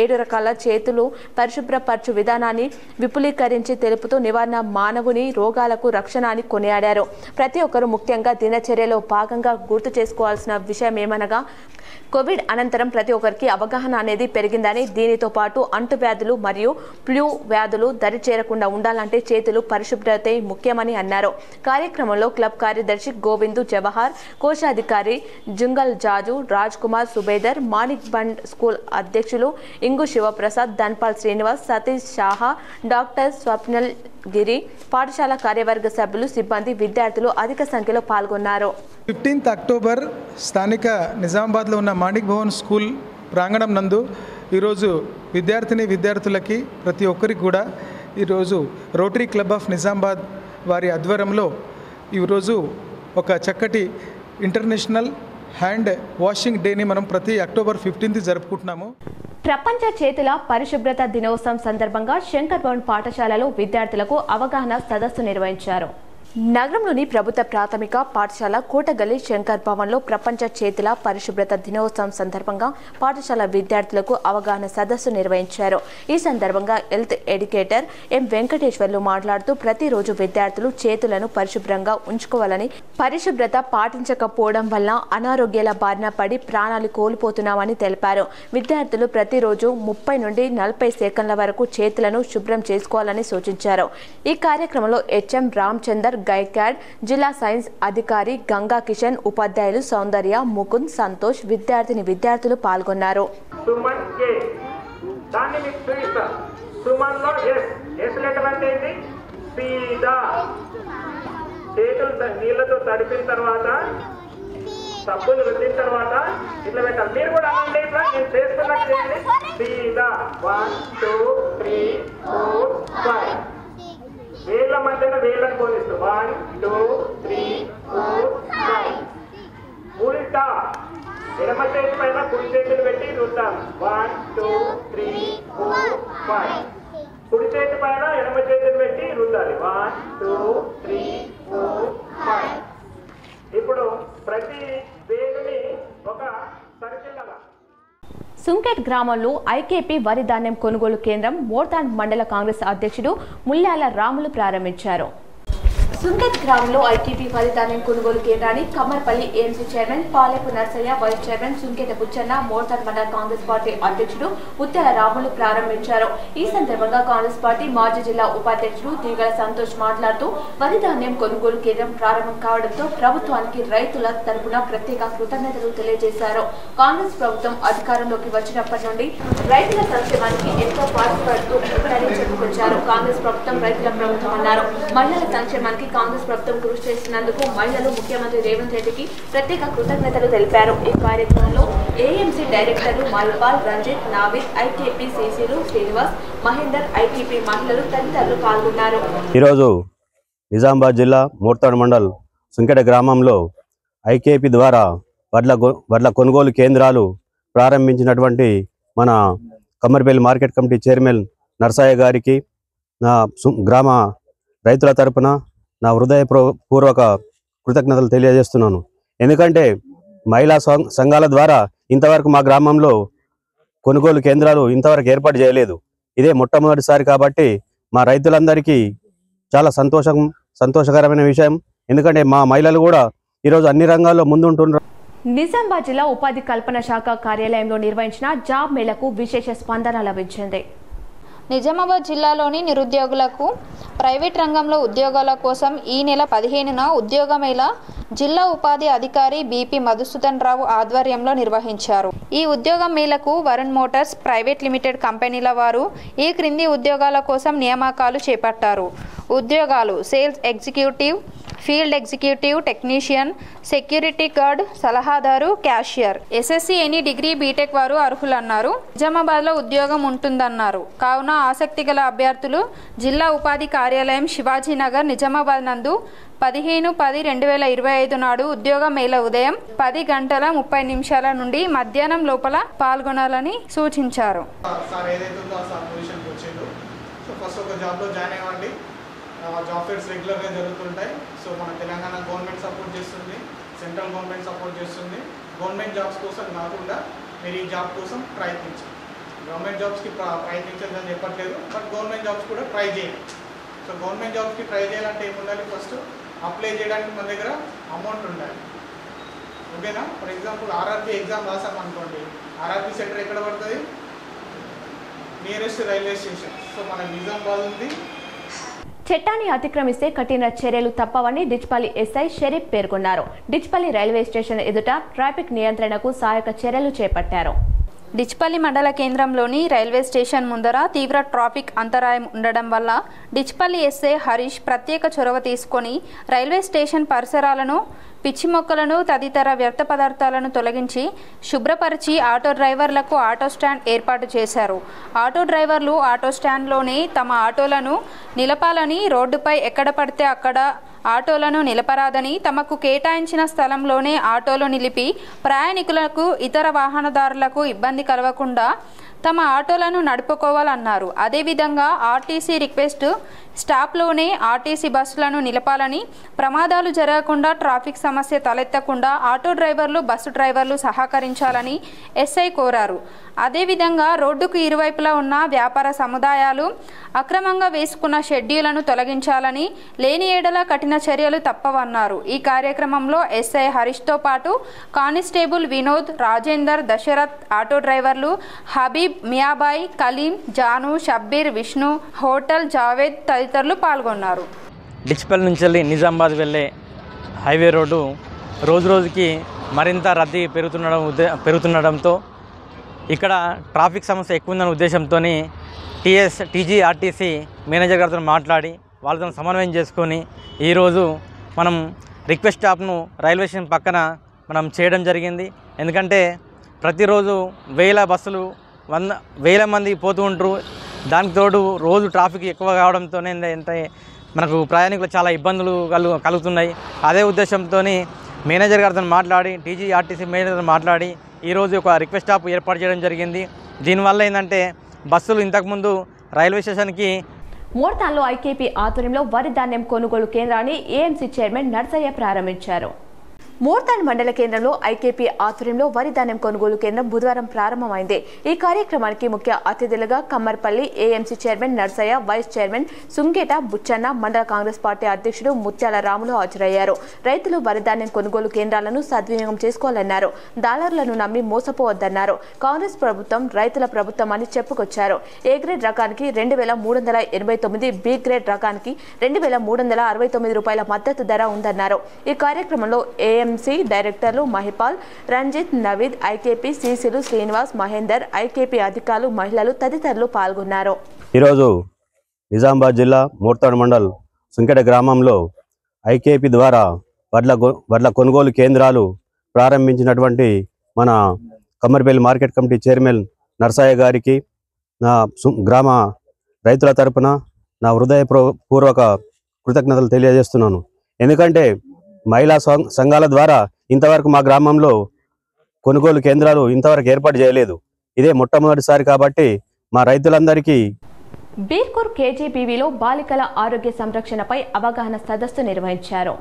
Speaker 1: 7 రకాల చేతులు పరిశుభ్రపరచు విధానాన్ని విపులీకరించి తెలుపుతూ నివారణ మానవుని రోగాలకు రక్షణ అని కొనియాడారు. ప్రతి ఒక్కరూ ముఖ్యంగా దినచర్యలో భాగంగా గుర్తు చేసుకోవాల్సిన విషయం ఏమనగా కోవిడ్ అనంతరం ప్రతి ఒక్కరికి అవగాహన అనేది పెరిగిందని, దీనితో పాటు అంటువ్యాధులు మరియు ఫ్లూ వ్యాధులు దరి చేరకుండా ఉండాలంటే చేతులు పరిశుభ్రతే ముఖ్యమని అన్నారు. కార్యక్రమంలో క్లబ్ కార్యదర్శి గోవిందు జవహర్, కోశాధికారి జుంగల్ జాజు, రాజ్ కుమార్ సుబేదర్, మాణిక్ బండ్ స్కూల్ అధ్యక్షులు ఇంగు శివప్రసాద్, ధన్పాల్ శ్రీనివాస్, సతీష్ షాహా, డాక్టర్ స్వప్నల్ గిరి, పాఠశాల కార్యవర్గ సభ్యులు, సిబ్బంది, విద్యార్థులు అధిక సంఖ్యలో పాల్గొన్నారు.
Speaker 13: 15th అక్టోబర్ స్థానిక నిజామాబాద్లో ఉన్న మాణిక్ భవన్ స్కూల్ ప్రాంగణం నందు ఈరోజు విద్యార్థులకి ప్రతి ఒక్కరికి కూడా ఈరోజు రోటరీ క్లబ్ ఆఫ్ నిజామాబాద్ వారి ఆధ్వర్యంలో ఈరోజు ఒక చక్కటి ఇంటర్నేషనల్ హ్యాండ్ వాషింగ్ డేని మనం ప్రతి అక్టోబర్ 15th జరుపుకుంటున్నాము.
Speaker 1: ప్రపంచ చేతుల పరిశుభ్రత దినోత్సవం సందర్భంగా శంకర్ భవన్ పాఠశాలలో విద్యార్థులకు అవగాహన సదస్సు నిర్వహించారు. నగరంలోని ప్రభుత్వ ప్రాథమిక పాఠశాల కోటగల్లి శంకర్ భవన్లో ప్రపంచ చేతుల పరిశుభ్రత దినోత్సవం సందర్భంగా పాఠశాల విద్యార్థులకు అవగాహన సదస్సు నిర్వహించారు. ఈ సందర్భంగా హెల్త్ ఎడ్యుకేటర్ ఎం వెంకటేశ్వర్లు మాట్లాడుతూ ప్రతిరోజు విద్యార్థులు చేతులను పరిశుభ్రంగా ఉంచుకోవాలని, పరిశుభ్రత పాటించకపోవడం వల్ల అనారోగ్యాల బారిన పడి ప్రాణాలు కోల్పోతున్నామని తెలిపారు. విద్యార్థులు ప్రతిరోజు 30 నుండి 40 సెకండ్ల వరకు చేతులను శుభ్రం చేసుకోవాలని సూచించారు. ఈ కార్యక్రమంలో హెచ్ఎం రామచందర్, గైకాడ్, జిల్లా సైన్స్ అధికారి గంగా కిషన్, ఉపాధ్యాయులు సౌందర్య, ముకుంద్, సంతోష్, విద్యార్థులు పాల్గొన్నారు.
Speaker 8: నీళ్ళతో తడిపిన తర్వాత సబ్బులు రుద్దిన తర్వాత ఇట్లా పెట్టాలి. మీరు కూడా అలాంటి ఇట్లా నేను చేస్తున్నట్టు చేయండి. సీదా 1 2 3 4 5 వేళ్ళ మధ్యన వేళ్ళని పోలిస్తూ 1 2 3 4 5 ఉల్టా ఎడమ చేతి పైన కుడి చేతులు పెట్టి రుద్దాం. 1 2 3 4 5 కుడి చేతి పైన ఎడమ చేతులు పెట్టి రుద్దాలి. 1 2 3 4 5 ఇప్పుడు ప్రతి వేలుని ఒక సర్కిల్ లాగా.
Speaker 1: సుంకెట్ గ్రామంలో ఐకేపీ వరి ధాన్యం కొనుగోలు కేంద్రం మోర్తాండ్ మండల కాంగ్రెస్ అధ్యక్షుడు ముల్యాల రాములు ప్రారంభించారు. సుంకెట్ గ్రామంలో ఐకేపీ వరి ధాన్యం కొనుగోలు కేంద్రాన్ని Kammarpalli AMC chairman Palepu Narsaiah, vice chairman Sunketa Buchanna, Mortad మండల కాంగ్రెస్ పార్టీ అధ్యక్షుడు ముత్యాల రాములు ప్రారంభించారు. ఈ సందర్భంగా కాంగ్రెస్ పార్టీ మాజీ జిల్లా ఉపాధ్యక్షుడు తీగల సంతోష్ మాట్లాడుతూ వరి ధాన్యం కొనుగోలు కేంద్రం ప్రారంభం కావడంతో ప్రభుత్వానికి రైతుల తరపున ప్రత్యేక కృతజ్ఞతలు తెలియజేశారు. కాంగ్రెస్ ప్రభుత్వం అధికారంలోకి వచ్చినప్పటి నుండి రైతుల సంక్షేమానికి ఎంతో పాటుపడుతూ ఉందని చెప్పుకొచ్చారు. కాంగ్రెస్ ప్రభుత్వం రైతుల ప్రభుత్వం అన్నారు. మహిళల సంక్షేమానికి కాంగ్రెస్ ప్రభుత్వం కృషి చేసినందుకు మహిళలు ముఖ్యమంత్రి రేవంత్ రెడ్డికి ప్రత్యేక కృతజ్ఞతలు తెలిపారు. ఈ కార్యక్రమంలో ఏఎంసీ డైరెక్టర్లు మల్పాల్, రంజిత్, నావిద్, ఐకేపీ సిసిలు శ్రీనివాస్, మహేందర్, ఐకేపీ మహిళలు తదితరులు పాల్గొన్నారు.
Speaker 14: ఈరోజు నిజామాబాద్ జిల్లా మోర్తాడ్ మండల్ సుంకెట గ్రామంలో ఐకేపీ ద్వారా వడ్ల కొనుగోలు కేంద్రాలు ప్రారంభించినటువంటి మన Kammarpalli market committee chairman Narsaiah గారికి నా గ్రామ రైతుల తరపున నా హృదయపూర్వక కృతజ్ఞతలు తెలియజేస్తున్నాను. ఎందుకంటే మహిళా సంఘాల ద్వారా ఇంతవరకు మా గ్రామంలో కొనుగోలు కేంద్రాలు ఇంతవరకు ఏర్పాటు చేయలేదు. ఇదే మొట్టమొదటిసారి కాబట్టి మా రైతులందరికీ చాలా సంతోషకరమైన విషయం. ఎందుకంటే మా మహిళలు కూడా ఈరోజు అన్ని రంగాల్లో ముందుంటున్నారు.
Speaker 1: నిజామాబాద్ జిల్లా ఉపాధి కల్పన శాఖ కార్యాలయంలో నిర్వహించిన జాబ్ మేళకు విశేష స్పందన లభించింది.
Speaker 11: నిజామాబాద్ జిల్లాలోని నిరుద్యోగులకు ప్రైవేట్ రంగంలో ఉద్యోగాల కోసం ఈ నెల 15న ఉద్యోగ మేళా జిల్లా ఉపాధి అధికారి బీపీ మధుసూదన్ రావు ఆధ్వర్యంలో నిర్వహించారు. ఈ ఉద్యోగ మేళకు వరుణ్ మోటార్స్ ప్రైవేట్ లిమిటెడ్ కంపెనీల వారు ఈ క్రింది ఉద్యోగాల కోసం నియామకాలు చేపట్టారు. ఉద్యోగాలు: sales executive, field executive, technician, security guard, సలహాదారు, cashier. SSC any degree B Tech వారు అర్హులన్నారు. నిజామాబాద్లో ఉద్యోగం ఉంటుందన్నారు. కావున ఆసక్తి గల అభ్యర్థులు జిల్లా ఉపాధి కార్యాలయం శివాజీనగర్ నిజామాబాద్ నందు 15/10/2025 నాడు ఉద్యోగ మేళ ఉదయం 10:30 నుండి మధ్యాహ్నం లోపల పాల్గొనాలని సూచించారు.
Speaker 15: జాబ్ ఫేర్స్ రెగ్యులర్గా జరుగుతుంటాయి. సో మన తెలంగాణ గవర్నమెంట్ సపోర్ట్ చేస్తుంది, సెంట్రల్ గవర్నమెంట్ సపోర్ట్ చేస్తుంది. గవర్నమెంట్ జాబ్స్ కోసం కాకుండా మీరు ఈ జాబ్ కోసం ప్రయత్నించండి. గవర్నమెంట్ జాబ్స్కి ప్రయత్నించండి అని చెప్పట్లేదు, బట్ గవర్నమెంట్ జాబ్స్ కూడా ట్రై చేయండి. సో గవర్నమెంట్ జాబ్స్కి ట్రై చేయాలంటే ఏముండాలి? ఫస్ట్ అప్లై చేయడానికి మన దగ్గర అమౌంట్ ఉండాలి. ఓకేనా? ఫర్ ఎగ్జాంపుల్ ఆర్ఆర్బీ ఎగ్జామ్ రాసామనుకోండి, ఆర్ఆర్బీ సెంటర్ ఎక్కడ పడుతుంది? Nearest railway station. సో మన నిజామాబాద్ ఉంది.
Speaker 1: చట్టాన్ని అతిక్రమిస్తే కఠిన చర్యలు తప్పవని డిచ్పల్లి ఎస్ఐ షరీఫ్ పేర్కొన్నారు. డిచ్పల్లి రైల్వే స్టేషన్ ఎదుట ట్రాఫిక్ నియంత్రణకు సహాయక చర్యలు చేపట్టారు.
Speaker 11: డిచ్పల్లి మండల కేంద్రంలోని రైల్వే స్టేషన్ ముందర తీవ్ర ట్రాఫిక్ అంతరాయం ఉండడం వల్ల డిచ్పల్లి ఎస్ఐ హరీష్ ప్రత్యేక చొరవ తీసుకొని రైల్వే స్టేషన్ పరిసరాలను, పిచ్చి మొక్కలను, తదితర వ్యర్థ పదార్థాలను తొలగించి శుభ్రపరిచి ఆటో డ్రైవర్లకు ఆటో స్టాండ్ ఏర్పాటు చేశారు. ఆటో డ్రైవర్లు ఆటో స్టాండ్లోనే తమ ఆటోలను నిలపాలని, రోడ్డుపై ఎక్కడ పడితే అక్కడ ఆటోలను నిలపరాదని, తమకు కేటాయించిన స్థలంలోనే ఆటోలు నిలిపి ప్రయాణికులకు, ఇతర వాహనదారులకు ఇబ్బంది కలగకుండా తమ ఆటోలను నడుపుకోవాలన్నారు. అదేవిధంగా ఆర్టీసీ రిక్వెస్ట్ స్టాప్లోనే ఆర్టీసీ బస్సులను నిలపాలని, ప్రమాదాలు జరగకుండా, ట్రాఫిక్ సమస్య తలెత్తకుండా ఆటో డ్రైవర్లు, బస్సు డ్రైవర్లు సహకరించాలని ఎస్ఐ కోరారు. అదేవిధంగా రోడ్డుకు ఇరువైపులా ఉన్న వ్యాపార సముదాయాలు అక్రమంగా వేసుకున్న షెడ్యూలను తొలగించాలని, లేని ఏడల కఠిన చర్యలు తప్పవన్నారు. ఈ కార్యక్రమంలో ఎస్ఐ హరీష్తో పాటు కానిస్టేబుల్ వినోద్, రాజేందర్, దశరథ్, ఆటో డ్రైవర్లు హబీబ్, మియాబాయ్, కలీం, జాను, షబ్బీర్, విష్ణు, హోటల్ జావేద్ తదితరులు పాల్గొన్నారు.
Speaker 16: డిచ్పల్లి నుంచి వెళ్ళి నిజామాబాద్ వెళ్ళే హైవే రోడ్డు రోజు రోజుకి మరింత రద్దీ పెరుగుతుండడంతో ఇక్కడ ట్రాఫిక్ సమస్య ఎక్కువ ఉందనే ఉద్దేశంతో టీజీఆర్టీసీ మేనేజర్ గారితో మాట్లాడి వాళ్ళతో సమన్వయం చేసుకొని ఈరోజు మనం రిక్వెస్ట్ స్టాప్ను రైల్వే స్టేషన్ పక్కన మనం చేయడం జరిగింది. ఎందుకంటే ప్రతిరోజు వేల మంది పోతూ ఉంటారు. దానికి తోడు రోజు ట్రాఫిక్ ఎక్కువ కావడంతోనే ఏంటంటే మనకు ప్రయాణికులు చాలా ఇబ్బందులు కలుగుతున్నాయి. అదే ఉద్దేశంతో మేనేజర్ గారితో మాట్లాడి టీజీఆర్టీసీ మేనేజర్తో మాట్లాడి ఈరోజు ఒక రిక్వెస్ట్ స్టాప్ ఏర్పాటు చేయడం జరిగింది. దీనివల్ల ఏంటంటే బస్సులు ఇంతకుముందు రైల్వే స్టేషన్కి
Speaker 1: మోర్తాన్లో ఐకేపీ ఆధ్వర్యంలో వరి ధాన్యం కొనుగోలు కేంద్రాన్ని ఏఎంసీ చైర్మన్ నర్సయ్య ప్రారంభించారు. మోర్తాన్ మండల కేంద్రంలో ఐకేపీ ఆధ్వర్యంలో వరి ధాన్యం కొనుగోలు కేంద్రం బుధవారం ప్రారంభమైంది. ఈ కార్యక్రమానికి ముఖ్య అతిథులుగా Kammarpalli AMC chairman Narsaiah, vice chairman Sunketa Buchanna, మండల కాంగ్రెస్ పార్టీ అధ్యక్షుడు ముత్యాల రాములు హాజరయ్యారు. రైతులు వరి ధాన్యం కొనుగోలు కేంద్రాలను సద్వినియోగం చేసుకోవాలన్నారు. దాలర్లను నమ్మి మోసపోవద్దన్నారు. కాంగ్రెస్ ప్రభుత్వం రైతుల ప్రభుత్వం అని చెప్పుకొచ్చారు. ఏ గ్రేడ్ రకానికి 2389, బి గ్రేడ్ రకానికి 2369 రూపాయల మద్దతు ధర ఉందన్నారు. ఈ కార్యక్రమంలో ఏఎంసీ డైరెక్టర్లు మహిపాల్, రంజిత్, నవీద్, ఐకేపీ సిసిలు శ్రీనివాస్, మహేందర్, ఐకేపీ అధికారులు, మహిళలు తదితరులు పాల్గొన్నారు.
Speaker 14: ఈరోజు నిజామాబాద్ జిల్లా మోర్తాడ్ మండల్ సుంకెట గ్రామంలో ఐకేపీ ద్వారా వడ్ల కొనుగోలు కేంద్రాలు ప్రారంభించినటువంటి మన Kammarpalli market committee chairman Narsaiah గారికి నా గ్రామ రైతుల తరపున నా హృదయపూర్వక కృతజ్ఞతలు తెలియజేస్తున్నాను. ఎందుకంటే మహిళా సంఘాల ద్వారా ఇంతవరకు మా గ్రామంలో కొనుగోలు కేంద్రాలు ఇంతవరకు ఏర్పాటు చేయలేదు. ఇదే మొట్టమొదటిసారి కాబట్టి మా రైతులందరికీ
Speaker 1: బీర్కూర్ కేజీబీవీలో బాలికల ఆరోగ్య సంరక్షణపై అవగాహన సదస్సు నిర్వహించారు.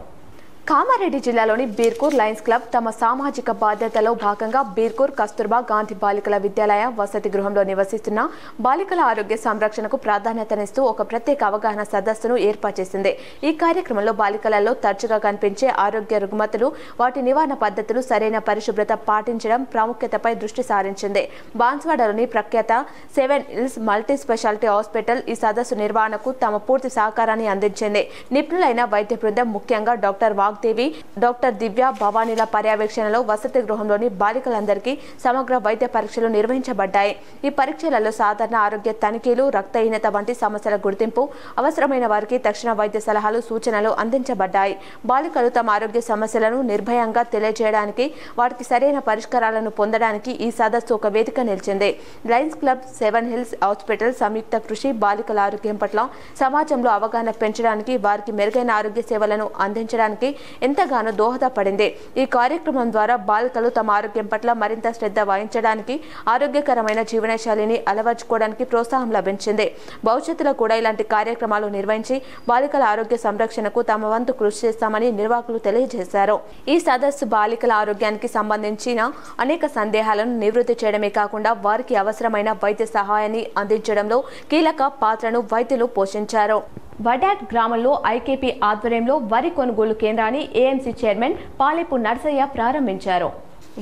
Speaker 1: కామారెడ్డి జిల్లాలోని బీర్కూర్ లయన్స్ క్లబ్ తమ సామాజిక బాధ్యతలో భాగంగా బీర్కూర్ కస్తూర్బా గాంధీ బాలికల విద్యాలయ వసతి గృహంలో నివసిస్తున్న బాలికల ఆరోగ్య సంరక్షణకు ప్రాధాన్యతనిస్తూ ఒక ప్రత్యేక అవగాహన సదస్సును ఏర్పాటు చేసింది. ఈ కార్యక్రమంలో బాలికలలో తరచుగా కనిపించే ఆరోగ్య రుగ్మతలు, వాటి నివారణ పద్ధతులు, సరైన పరిశుభ్రత పాటించడం ప్రాముఖ్యతపై దృష్టి సారించింది. బాన్స్వాడలోని ప్రఖ్యాత 7 Hills మల్టీ స్పెషాలిటీ హాస్పిటల్ ఈ సదస్సు నిర్వహణకు తమ పూర్తి సహకారాన్ని అందించింది. నిపుణులైన వైద్య బృందం, ముఖ్యంగా డాక్టర్ వాగ్దేవి, డాక్టర్ దివ్య భవానీల పర్యవేక్షణలో వసతి గృహంలోని బాలికలందరికీ సమగ్ర వైద్య పరీక్షలు నిర్వహించబడ్డాయి. ఈ పరీక్షలలో సాధారణ ఆరోగ్య తనిఖీలు, రక్తహీనత వంటి సమస్యల గుర్తింపు, అవసరమైన వారికి తక్షణ వైద్య సలహాలు, సూచనలు అందించబడ్డాయి. బాలికలు తమ ఆరోగ్య సమస్యలను నిర్భయంగా తెలియజేయడానికి, వాటికి సరైన పరిష్కారాలను పొందడానికి ఈ సదస్సు ఒక వేదిక నిలిచింది. లయన్స్ క్లబ్, 7 Hills హాస్పిటల్ సంయుక్త కృషి బాలికల ఆరోగ్యం పట్ల సమాజంలో అవగాహన పెంచడానికి, వారికి మెరుగైన ఆరోగ్య సేవలను అందించడానికి ఎంతగానో దోహదపడింది. ఈ కార్యక్రమం ద్వారా బాలికలు తమ ఆరోగ్యం పట్ల మరింత శ్రద్ధ వహించడానికి, ఆరోగ్యకరమైన జీవనశైలిని అలవర్చుకోవడానికి ప్రోత్సాహం లభించింది. భవిష్యత్తులో కూడా ఇలాంటి కార్యక్రమాలు నిర్వహించి బాలికల ఆరోగ్య సంరక్షణకు తమ వంతు కృషి చేస్తామని నిర్వాహకులు తెలియజేశారు. ఈ సదస్సు బాలికల ఆరోగ్యానికి సంబంధించిన అనేక సందేహాలను నివృత్తి చేయడమే కాకుండా వారికి అవసరమైన వైద్య సహాయాన్ని అందించడంలో కీలక పాత్రను వైద్యులు పోషించారు. వడాట్ గ్రామంలో ఐకేపీ ఆధ్వర్యంలో వరి కొనుగోలు కేంద్రాన్ని ఏఎంసీ చైర్మన్ పాలేపు నర్సయ్య ప్రారంభించారు.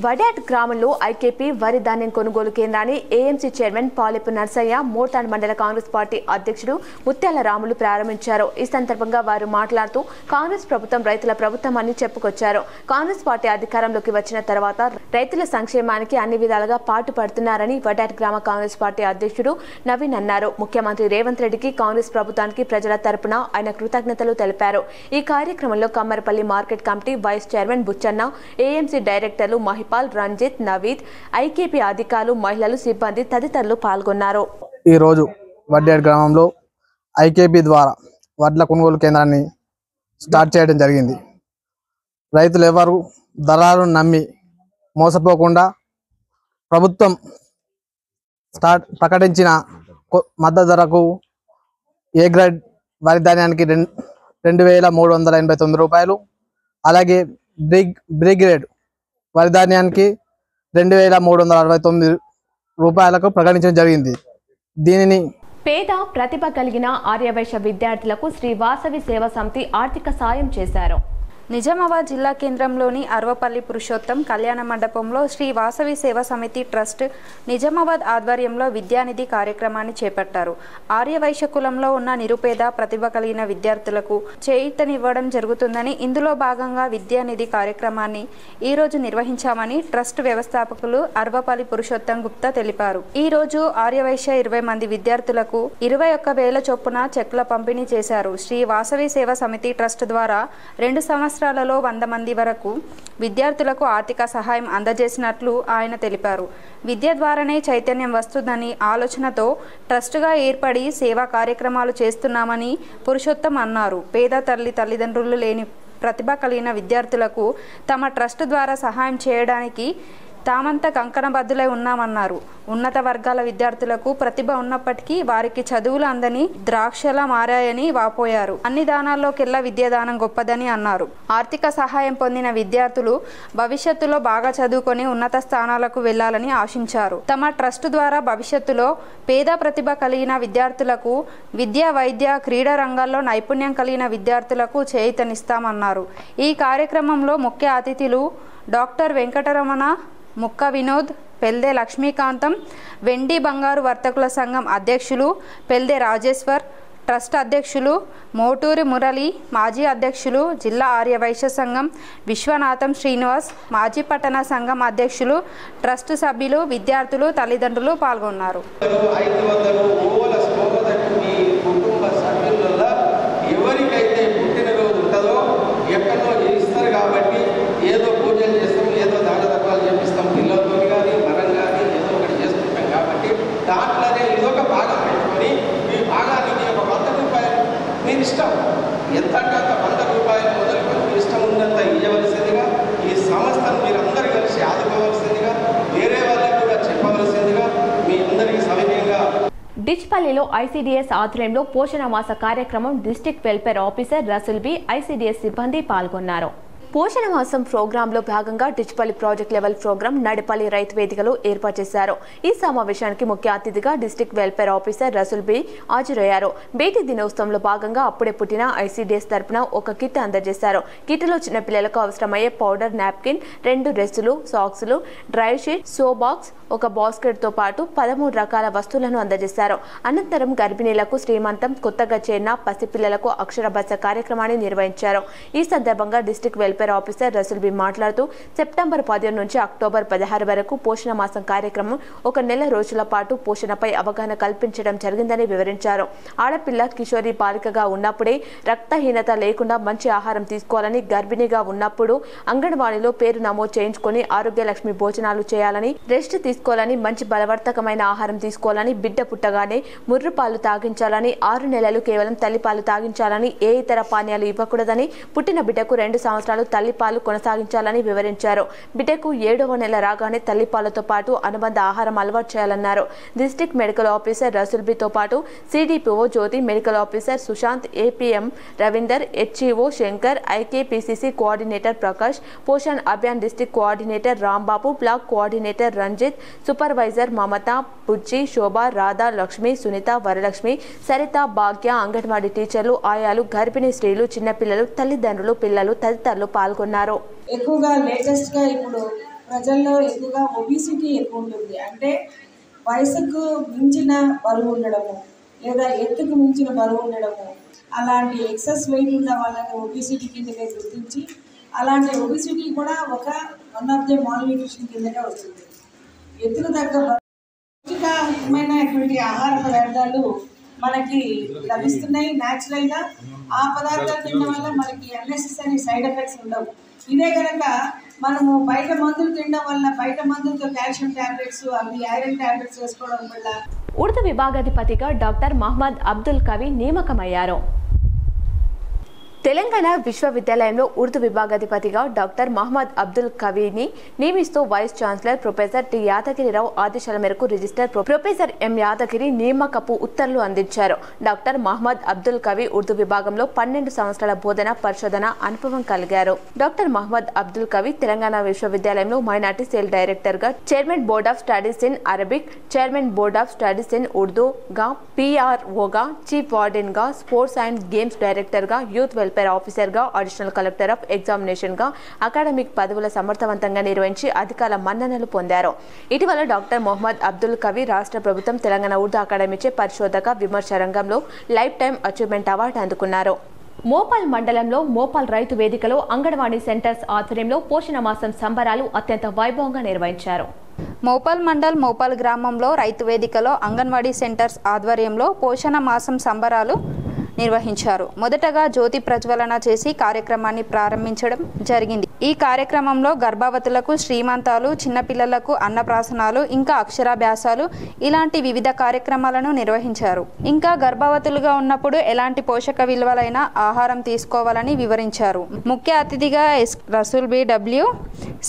Speaker 1: వడాట్ గ్రామంలో ఐకేపీ వరి ధాన్యం కొనుగోలు కేంద్రాన్ని ఏఎంసీ చైర్మన్ పాలేపు నర్సయ్య, మోర్తాడ్ మండల కాంగ్రెస్ పార్టీ అధ్యక్షుడు ముత్యాల రాములు ప్రారంభించారు. ఈ సందర్భంగా వారు మాట్లాడుతూ కాంగ్రెస్ ప్రభుత్వం రైతుల ప్రభుత్వం అని చెప్పుకొచ్చారు. కాంగ్రెస్ పార్టీ అధికారంలోకి వచ్చిన తర్వాత రైతుల సంక్షేమానికి అన్ని విధాలుగా పాటుపడుతున్నారని వడాట్ గ్రామ కాంగ్రెస్ పార్టీ అధ్యక్షుడు నవీన్ అన్నారు. ముఖ్యమంత్రి రేవంత్ రెడ్డికి, కాంగ్రెస్ ప్రభుత్వానికి ప్రజల తరపున ఆయన కృతజ్ఞతలు తెలిపారు. ఈ కార్యక్రమంలో Kammarpalli market committee vice chairman Buchanna, AMC డైరెక్టర్లు మహిపాల్, రంజిత్, నవీద్, ఐకేపీ అధికారులు, మహిళలు, సిబ్బంది తదితరులు పాల్గొన్నారు.
Speaker 17: ఈరోజు వడ్డేడ్ గ్రామంలో ఐకేపీ ద్వారా వడ్ల కొనుగోలు కేంద్రాన్ని స్టార్ట్ చేయడం జరిగింది. రైతులు ఎవరు దళాలను నమ్మి మోసపోకుండా ప్రభుత్వం ప్రకటించిన మద్దతు ధరకు ఏ గ్రేడ్ వరి ధాన్యానికి 2,389 రూపాయలు, అలాగే బ్రీ గ్రేడ్ వరి ధాన్యానికి 2,369 రూపాయలకు ప్రకటించడం జరిగింది. దీనిని
Speaker 1: పేద ప్రతిభ కలిగిన ఆర్యవైశ్య విద్యార్థులకు శ్రీ వాసవి సేవా సమితి ఆర్థిక సాయం చేశారు.
Speaker 11: నిజామాబాద్ జిల్లా కేంద్రంలోని అర్వపల్లి పురుషోత్తం కళ్యాణ మండపంలో శ్రీ వాసవి సేవా సమితి ట్రస్ట్ నిజామాబాద్ ఆధ్వర్యంలో విద్యానిధి కార్యక్రమాన్ని చేపట్టారు. ఆర్యవైశ్య కులంలో ఉన్న నిరుపేద ప్రతిభ కలిగిన విద్యార్థులకు చేయూతనివ్వడం జరుగుతుందని, ఇందులో భాగంగా విద్యానిధి కార్యక్రమాన్ని ఈ రోజు నిర్వహించామని ట్రస్ట్ వ్యవస్థాపకులు అర్వపల్లి పురుషోత్తం గుప్తా తెలిపారు. ఈ రోజు ఆర్యవైశ్య 20 మంది విద్యార్థులకు 21,000 చొప్పున చెక్ల పంపిణీ చేశారు. శ్రీ వాసవి సేవా సమితి ట్రస్ట్ ద్వారా 2 సంవత్సరాలలో 100 మంది వరకు విద్యార్థులకు ఆర్థిక సహాయం అందజేసినట్లు ఆయన తెలిపారు. విద్య ద్వారానే చైతన్యం వస్తుందని ఆలోచనతో ట్రస్టుగా ఏర్పడి సేవా కార్యక్రమాలు చేస్తున్నామని పురుషోత్తం అన్నారు. పేద తల్లిదండ్రులు లేని ప్రతిభ కలిగిన విద్యార్థులకు తమ ట్రస్ట్ ద్వారా సహాయం చేయడానికి తామంతా కంకణబద్దులై ఉన్నామన్నారు. ఉన్నత వర్గాల విద్యార్థులకు ప్రతిభ ఉన్నప్పటికీ వారికి చదువులు అందని ద్రాక్షలా మారాయని వాపోయారు. అన్ని దానాల్లోకెల్లా విద్యాదానం గొప్పదని అన్నారు. ఆర్థిక సహాయం పొందిన విద్యార్థులు భవిష్యత్తులో బాగా చదువుకొని ఉన్నత స్థానాలకు వెళ్లాలని ఆశించారు. తమ ట్రస్ట్ ద్వారా భవిష్యత్తులో పేద ప్రతిభ కలిగిన విద్యార్థులకు విద్య, వైద్య, క్రీడా రంగాల్లో నైపుణ్యం కలిగిన విద్యార్థులకు చేయూతనిస్తామన్నారు. ఈ కార్యక్రమంలో ముఖ్య అతిథులు డాక్టర్ వెంకటరమణ, ముక్క వినోద్, పెల్దే లక్ష్మీకాంతం, వెండి బంగారు వర్తకుల సంఘం అధ్యక్షులు పెల్దే రాజేశ్వర్, ట్రస్ట్ అధ్యక్షులు మోటూరి మురళి, మాజీ అధ్యక్షులు జిల్లా ఆర్యవైశ్య సంఘం విశ్వనాథం శ్రీనివాస్, మాజీ పట్టణ సంఘం అధ్యక్షులు, ట్రస్ట్ సభ్యులు, విద్యార్థులు, తల్లిదండ్రులు పాల్గొన్నారు.
Speaker 3: ఎవరికైతే పుట్టినరోజు ఉంటుందో ఎక్కడో చేస్తారు కాబట్టి ఏదో పూజలు చేస్తాం, ఏదో దాన ధర్మాలు చేపిస్తాం, పిల్లలతో కానీ మనం కానీ ఏదో ఒకటి చేసుకుంటాం కాబట్టి దాంట్లోనే ఇదొక భాగం పెట్టుకొని మీ భాగానికి ఒక 100 రూపాయలు మీరు ఇష్టం ఎంత అంటే అంత 100 రూపాయలు మొదలుకొని మీ ఇష్టం ఉన్నంత ఇవ్వవలసిందిగా, ఈ సంస్థను మీరందరూ కలిసి ఆదుకోవాల్సిందిగా, వేరే వాళ్ళకి కూడా చెప్పవలసిందిగా మీ అందరికీ సవినయంగా.
Speaker 1: డిచ్పల్లిలో ఐసీడీఎస్ ఆధ్వర్యంలో పోషణ మాస కార్యక్రమం district welfare officer Rasool Bi, ICDS సిబ్బంది పాల్గొన్నారు. పోషణ మాసం ప్రోగ్రాంలో భాగంగా Dichpally project level program Nadipalli రైతు వేదికలో ఏర్పాటు చేశారు. ఈ సమావేశానికి ముఖ్య అతిథిగా district welfare officer Rasool Bi హాజరయ్యారు. బేటీ దినోత్సవంలో భాగంగా అప్పుడే పుట్టిన ఐసీడీఎస్ తరపున ఒక కిట్ అందజేశారు. కిట్లో చిన్నపిల్లలకు అవసరమయ్యే పౌడర్, నాప్కిన్, 2 డ్రెస్సులు, సాక్సులు, డ్రై షీట్, సో బాక్స్, ఒక బాస్కెట్ తో పాటు 13 రకాల వస్తువులను అందజేశారు. అనంతరం గర్భిణీలకు శ్రీమంతం, కొత్తగా చేరిన పసిపిల్లలకు అక్షరభాష కార్యక్రమాన్ని నిర్వహించారు. ఈ సందర్భంగా district welfare officer Rasool Bi మాట్లాడుతూ సెప్టెంబర్ 15 నుంచి అక్టోబర్ 16 వరకు పోషణ మాసం కార్యక్రమం 1 నెల రోజుల పాటు పోషణపై అవగాహన కల్పించడం జరిగిందని వివరించారు. ఆడపిల్ల కిషోరి బాలికగా ఉన్నప్పుడే రక్తహీనత లేకుండా మంచి ఆహారం తీసుకోవాలని, గర్భిణిగా ఉన్నప్పుడు అంగన్వాడీలో పేరు నమోదు చేయించుకొని ఆరోగ్యలక్ష్మి భోజనాలు చేయాలని, రెస్ట్ తీసుకోవాలని, మంచి బలవర్ధకమైన ఆహారం తీసుకోవాలని, బిడ్డ పుట్టగానే ముర్రు పాలు తాగించాలని, 6 నెలలు కేవలం తల్లిపాలు తాగించాలని, ఏ ఇతర పానీయాలు ఇవ్వకూడదని, పుట్టిన బిడ్డకు 2 సంవత్సరాలు తల్లిపాలు కొనసాగించాలని వివరించారు. బిడ్డకు 7వ నెల రాగానే తల్లిపాలతో పాటు అనుబంధ ఆహారం అలవాటు చేయాలన్నారు. డిస్ట్రిక్ట్ మెడికల్ ఆఫీసర్ రసూల్ బితో పాటు CDPO Jyothi, medical officer Sushanth, APM Ravinder, HEO Shankar, IKPCC coordinator Prakash, Poshan Abhiyan district coordinator Rambabu, block coordinator Ranjith, supervisor Mamatha, Bujji, Shobha, Radha, Lakshmi, Sunitha, Varalakshmi, Saritha, Bhagya, Anganwadi టీచర్లు, ఆయాలు, గర్భిణీ స్త్రీలు, చిన్నపిల్లలు, తల్లిదండ్రులు, పిల్లలు తదితరులు పాల్గొన్నారు.
Speaker 18: ఎక్కువగా లేటెస్ట్గా ఇప్పుడు ప్రజల్లో ఎక్కువగా ఒబిసిటీ ఎక్కువ ఉంటుంది. అంటే వయసుకు మించిన బరువు ఉండడము, లేదా ఎత్తుకు మించిన బరువు ఉండడము, అలాంటి ఎక్సెస్ వెయిట్ ఉన్న వాళ్ళని ఒబిసిటీ కిందకే గుర్తించి, అలాంటి ఒబిసిటీ కూడా one of the mall nutrition కిందకే వస్తుంది. ఎత్తుకు తగ్గ పౌష్టికమైనటువంటి ఆహార పదార్థాలు మనకి లభిస్తున్నాయి న్యాచురల్గా. ఆ పదార్థాలు తినడం వల్ల మనకి అన్నెసెసరీ సైడ్ ఎఫెక్ట్స్ ఉండవు. ఇదే కనుక మనము బయట మందులు తినడం వల్ల, బయట మందులతో కాల్షియం టాబ్లెట్స్, అవి ఐరన్ టాబ్లెట్స్ వేసుకోవడం వల్ల.
Speaker 1: ఉర్దూ విభాగాధిపతిగా డాక్టర్ మహమ్మద్ అబ్దుల్ కవి నియామకమయ్యారు. తెలంగాణ విశ్వవిద్యాలయంలో ఉర్దూ విభాగాధిపతిగా డాక్టర్ మహమ్మద్ అబ్దుల్ కవీని నియమిస్తూ vice chancellor professor T Yadagirirao ఆదేశాల మేరకు రిజిస్టర్ ప్రొఫెసర్ ఎం యాదగిరి నియామకపు ఉత్తర్వులు అందించారు. డాక్టర్ మహమ్మద్ అబ్దుల్ కవి ఉర్దూ విభాగంలో 12 సంవత్సరాల బోధన, పరిశోధన అనుభవం కలిగారు. డాక్టర్ మహమ్మద్ అబ్దుల్ కవి తెలంగాణ విశ్వవిద్యాలయంలో మైనార్టీ సెల్ డైరెక్టర్ గా, chairman board of studies in Arabic, chairman board of studies in Urdu గా, పిఆర్ఓగా, చీఫ్ వార్డెన్ గా, స్పోర్ట్స్ అండ్ గేమ్స్ డైరెక్టర్ గా, యూత్ వెల్ఫేర్ ఆఫీసర్ గా, అడిషనల్ కలెక్టర్ ఆఫ్ ఎగ్జామినేషన్ గా అకాడమిక్ పదవుల సమర్థవంతంగా నిర్వహించి అధికార మన్ననలు పొందారు. ఇటీవల డాక్టర్ మొహమ్మద్ అబ్దుల్ కవి రాష్ట్ర ప్రభుత్వం తెలంగాణ ఉర్దూ అకాడమీచే పరిశోధక విమర్శ రంగంలో లైఫ్ టైమ్ అచీవ్మెంట్ అవార్డు అందుకున్నారు. మోపాల్ మండలంలో మోపాల్ రైతు వేదికలో అంగన్వాడీ సెంటర్స్ ఆధ్వర్యంలో పోషణ మాసం సంబరాలు అత్యంత వైభవంగా నిర్వహించారు.
Speaker 11: మోపాల్ మండల్ మోపాల్ గ్రామంలో రైతు వేదికలో అంగన్వాడీ సెంటర్స్ ఆధ్వర్యంలో పోషణ మాసం సంబరాలు నిర్వహించారు. మొదటగా జ్యోతి ప్రజ్వలన చేసి కార్యక్రమాన్ని ప్రారంభించడం జరిగింది. ఈ కార్యక్రమంలో గర్భవతులకు శ్రీమంతాలు, చిన్నపిల్లలకు అన్నప్రాసనాలు, ఇంకా అక్షరాభ్యాసాలు ఇలాంటి వివిధ కార్యక్రమాలను నిర్వహించారు. ఇంకా గర్భవతులుగా ఉన్నప్పుడు ఎలాంటి పోషక విలువలైన ఆహారం తీసుకోవాలని వివరించారు. ముఖ్య అతిథిగా Rasool BW,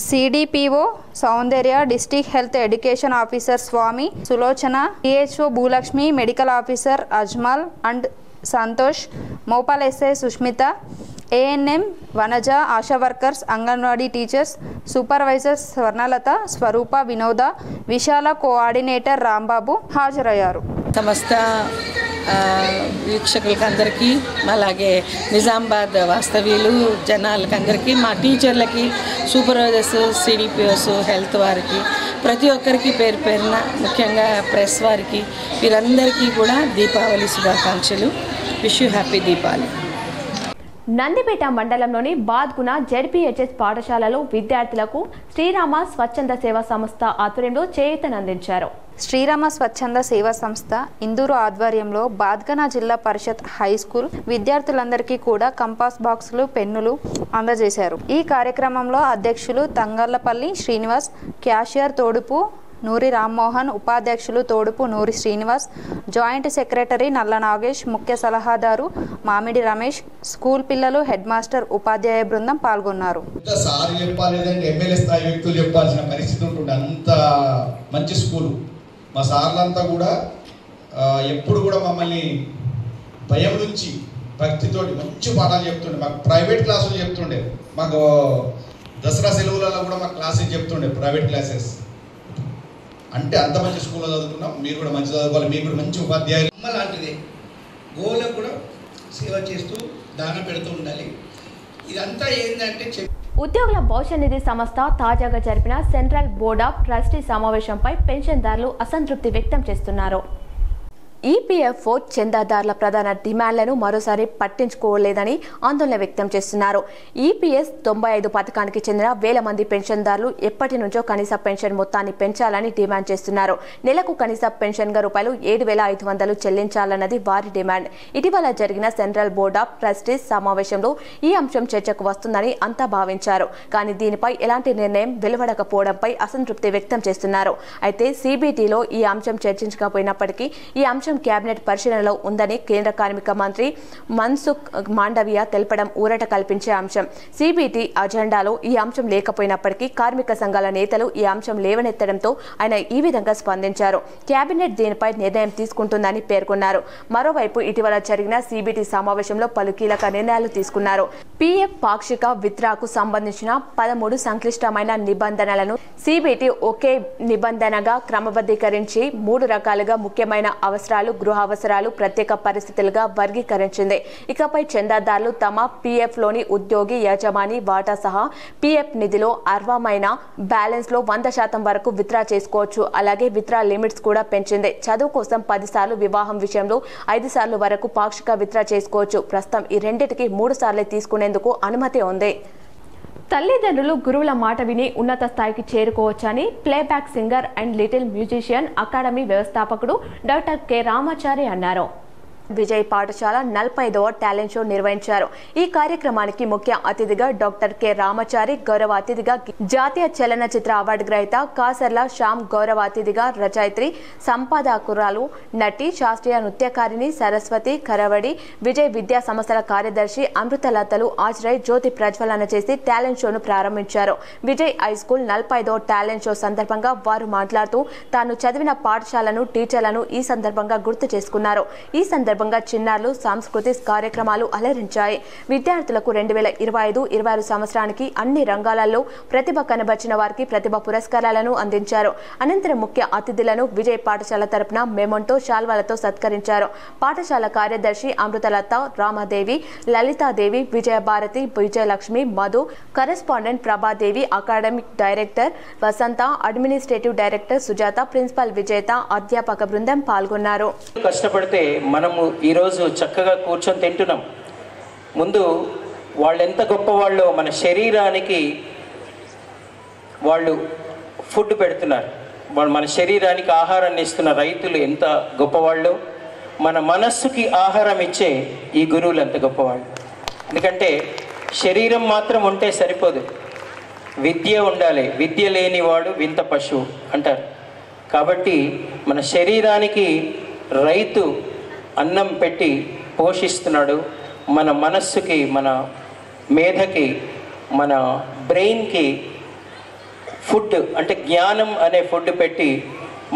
Speaker 11: CDPO Soundarya, district health education officer Swamy, Sulochana, PHO Bhulakshmi, medical officer Ajmal and Santosh, Mopal SI Sushmitha, ANM Vanaja, ASHA workers, Anganwadi teachers, supervisors Swarnalatha, Swaroopa, Vinoda, Vishala, coordinator Rambabu హాజరయ్యారు.
Speaker 19: సమస్త వీక్షకులకి అందరికీ, అలాగే నిజామాబాద్ వాస్తవ్యులు జనాలకి అందరికీ, మా టీచర్లకి, సూపర్వైజర్స్, సిడిపిఓస్, హెల్త్ వారికి, ప్రతి ఒక్కరికి పేరు పేరున, ముఖ్యంగా ప్రెస్ వారికి, వీరందరికీ కూడా దీపావళి శుభాకాంక్షలు. Wish you happy Deepavali.
Speaker 1: Nandipet మండలంలోని బాద్గున జెడ్పీహెచ్ఎస్ పాఠశాలలో విద్యార్థులకు శ్రీరామ స్వచ్ఛంద సేవా సంస్థ ఆధ్వర్యంలో చేయూతనందించారు.
Speaker 11: శ్రీరామ స్వచ్ఛంద సేవా సంస్థ ఇందూరు ఆధ్వర్యంలో బాద్గన జిల్లా పరిషత్ హై స్కూల్ విద్యార్థులందరికీ కూడా కంపాస్ బాక్సులు, పెన్నులు అందజేశారు. ఈ కార్యక్రమంలో అధ్యక్షులు తంగళ్లపల్లి శ్రీనివాస్, క్యాషియర్ తోడుపు నూరి రామ్మోహన్, ఉపాధ్యక్షులు తోడుపు నూరి శ్రీనివాస్, జాయింట్ సెక్రటరీ నల్ల నాగేష్, ముఖ్య సలహాదారు మామిడి రమేష్, స్కూల్ పిల్లలు, హెడ్ మాస్టర్, ఉపాధ్యాయ బృందం పాల్గొన్నారు.
Speaker 20: ఎమ్మెల్యే స్థాయి వ్యక్తులు చెప్పాల్సిన పరిస్థితి ఉంటుంది. అంత మంచి స్కూలు. మా సార్లంతా కూడా ఎప్పుడు కూడా మమ్మల్ని భయం నుంచి భక్తితోటి మంచి పాఠాలు చెప్తుండే. మాకు ప్రైవేట్ క్లాసులు చెప్తుండే. మాకు దసరా సెలవులలో కూడా మాకు క్లాసెస్ చెప్తుండే, ప్రైవేట్ క్లాసెస్. అంటే అంత మంచి స్కూల్లో చదువుకున్నాం. మీరు కూడా మంచి చదువుకోవాలి, మీకు కూడా మంచి ఉపాధ్యాయులు.
Speaker 21: అమ్మ లాంటిదే, గోవులకు కూడా సేవ చేస్తూ దాన పెడుతూ ఉండాలి. ఇదంతా ఏంటంటే
Speaker 1: ఉద్యోగుల భవిష్య నిధి సంస్థ తాజాగా జరిపిన సెంట్రల్ బోర్డ్ ఆఫ్ ట్రస్టీ సమావేశంపై పెన్షన్దారులు అసంతృప్తి వ్యక్తం చేస్తున్నారు. ఈపీఎఫ్ఓ చందాదారుల ప్రధాన డిమాండ్లను మరోసారి పట్టించుకోలేదని ఆందోళన వ్యక్తం చేస్తున్నారు. ఈపీఎస్ 95 పథకానికి చెందిన వేల మంది పెన్షన్దారులు ఎప్పటి నుంచో కనీస పెన్షన్ మొత్తాన్ని పెంచాలని డిమాండ్ చేస్తున్నారు. నెలకు కనీస పెన్షన్గా ₹7,500 చెల్లించాలన్నది వారి డిమాండ్. ఇటీవల జరిగిన సెంట్రల్ బోర్డ్ ఆఫ్ ట్రస్టీస్ సమావేశంలో ఈ అంశం చర్చకు వస్తుందని అంతా భావించారు. కానీ దీనిపై ఎలాంటి నిర్ణయం వెలువడకపోవడంపై అసంతృప్తి వ్యక్తం చేస్తున్నారు. అయితే సిబిటిలో ఈ అంశం చర్చించకపోయినప్పటికీ ఈ అంశం కేబినెట్ పరిశీలనలో ఉందని కేంద్ర కార్మిక మంత్రి మన్సుఖ్ మాండవియా తెలపడం ఊరట కల్పించే అంశం. సిబిటి అజెండాలో ఈ అంశం లేకపోయినప్పటికీ కార్మిక సంఘాల నేతలు ఈ అంశం లేవనెత్తడంతో ఆయన ఈ విధంగా స్పందించారు. కేబినెట్ దీనిపై నిర్ణయం తీసుకుంటుందని పేర్కొన్నారు. మరోవైపు ఇటీవల జరిగిన సిబిటి సమావేశంలో పలు కీలక నిర్ణయాలు తీసుకున్నారు. పీఎఫ్ పాక్షిక విత్డ్రాకు సంబంధించిన 13 సంక్లిష్టమైన నిబంధనలను సిబిటి ఒకే నిబంధనగా క్రమబద్ధీకరించి 3 రకాలుగా ముఖ్యమైన అవసరాలు, గృహ అవసరాలు, ప్రత్యేక పరిస్థితులుగా వర్గీకరించింది. ఇకపై చందాదారులు తమ పీఎఫ్ లోని ఉద్యోగి యజమాని వాటా సహా పీఎఫ్ నిధిలో అర్హమైన బ్యాలెన్స్ లో 100% వరకు విత్డ్రా చేసుకోవచ్చు. అలాగే విత్డ్రా లిమిట్స్ కూడా పెంచింది. చదువు కోసం 10 సార్లు, వివాహం విషయంలో 5 సార్లు వరకు పాక్షిక విత్డ్రా చేసుకోవచ్చు. ప్రస్తుతం ఈ రెండింటికి 3 సార్లే తీసుకునేందుకు అనుమతి ఉంది. తల్లిదండ్రులు గురువుల మాట విని ఉన్నత స్థాయికి చేరుకోవచ్చని playback singer and little musician academy వ్యవస్థాపకుడు డాక్టర్ కె రామాచారి అన్నారు. విజయ్ పాఠశాల 45వ టాలెంట్ షో నిర్వహించారు. ఈ కార్యక్రమానికి ముఖ్య అతిథిగా డాక్టర్ కె రామాచారి, గౌరవ అతిథిగా జాతీయ చలనచిత్ర అవార్డు గ్రహీత కాసర్ల శ్యామ్, గౌరవ అతిథిగా రచయిత్రి, సంపాదకురాలు, నటి, శాస్త్రీయ నృత్యకారిణి సరస్వతి కరవడి, విజయ్ విద్యా సంస్థల కార్యదర్శి అమృతలతలు హాజరై జ్యోతి ప్రజ్వలన చేసి టాలెంట్ షోను ప్రారంభించారు. విజయ్ హై స్కూల్ 45వ టాలెంట్ షో సందర్భంగా వారు మాట్లాడుతూ తాను చదివిన పాఠశాలను, టీచర్లను ఈ సందర్భంగా గుర్తు చేసుకున్నారు. ఈ సందర్భంగా చిన్నారులు సాంస్కృతిక కార్యక్రమాలు అలరించాయి. విద్యార్థులకు 2025-26 సంవత్సరానికి అన్ని రంగాలలో ప్రతిభ కనబర్చిన వారికి ప్రతిభ పురస్కారాలను అందించారు. అనంతరం ముఖ్య అతిథులను విజయ్ పాఠశాల తరపున మెమోంటో, శాల్వాలతో సత్కరించారు. పాఠశాల కార్యదర్శి Amruthalatha, Ramadevi, Lalithadevi, Vijayabharathi, Vijayalakshmi, Madhu, correspondent Prabhadevi, academic director Vasantha, administrative director Sujatha, principal Vijetha, అధ్యాపక బృందం పాల్గొన్నారు.
Speaker 22: కష్టపడితే మనము ఈరోజు చక్కగా కూర్చొని తింటున్నాం. ముందు వాళ్ళు ఎంత గొప్పవాళ్ళో మన శరీరానికి వాళ్ళు ఫుడ్ పెడుతున్నారు. వాళ్ళు మన శరీరానికి ఆహారాన్ని ఇస్తున్న రైతులు ఎంత గొప్పవాళ్ళు, మన మనస్సుకి ఆహారం ఇచ్చే ఈ గురువులు ఎంత గొప్పవాళ్ళు. ఎందుకంటే శరీరం మాత్రం ఉంటే సరిపోదు, విద్య ఉండాలి. విద్య లేనివాడు వింత పశువు అంటారు. కాబట్టి మన శరీరానికి రైతు అన్నం పెట్టి పోషిస్తున్నాడు. మన మనస్సుకి, మన మేధకి, మన బ్రెయిన్కి ఫుడ్ అంటే జ్ఞానం అనే ఫుడ్ పెట్టి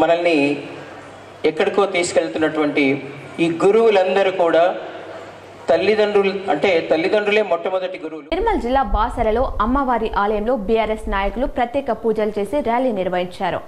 Speaker 22: మనల్ని ఎక్కడికో తీసుకెళ్తున్నటువంటి ఈ గురువులందరూ కూడా తల్లిదండ్రులే మొట్టమొదటి గురువులు.
Speaker 1: నిర్మల్ జిల్లా బాసరలో అమ్మవారి ఆలయంలో బీఆర్ఎస్ నాయకులు ప్రత్యేక పూజలు చేసి ర్యాలీ నిర్వహించారు.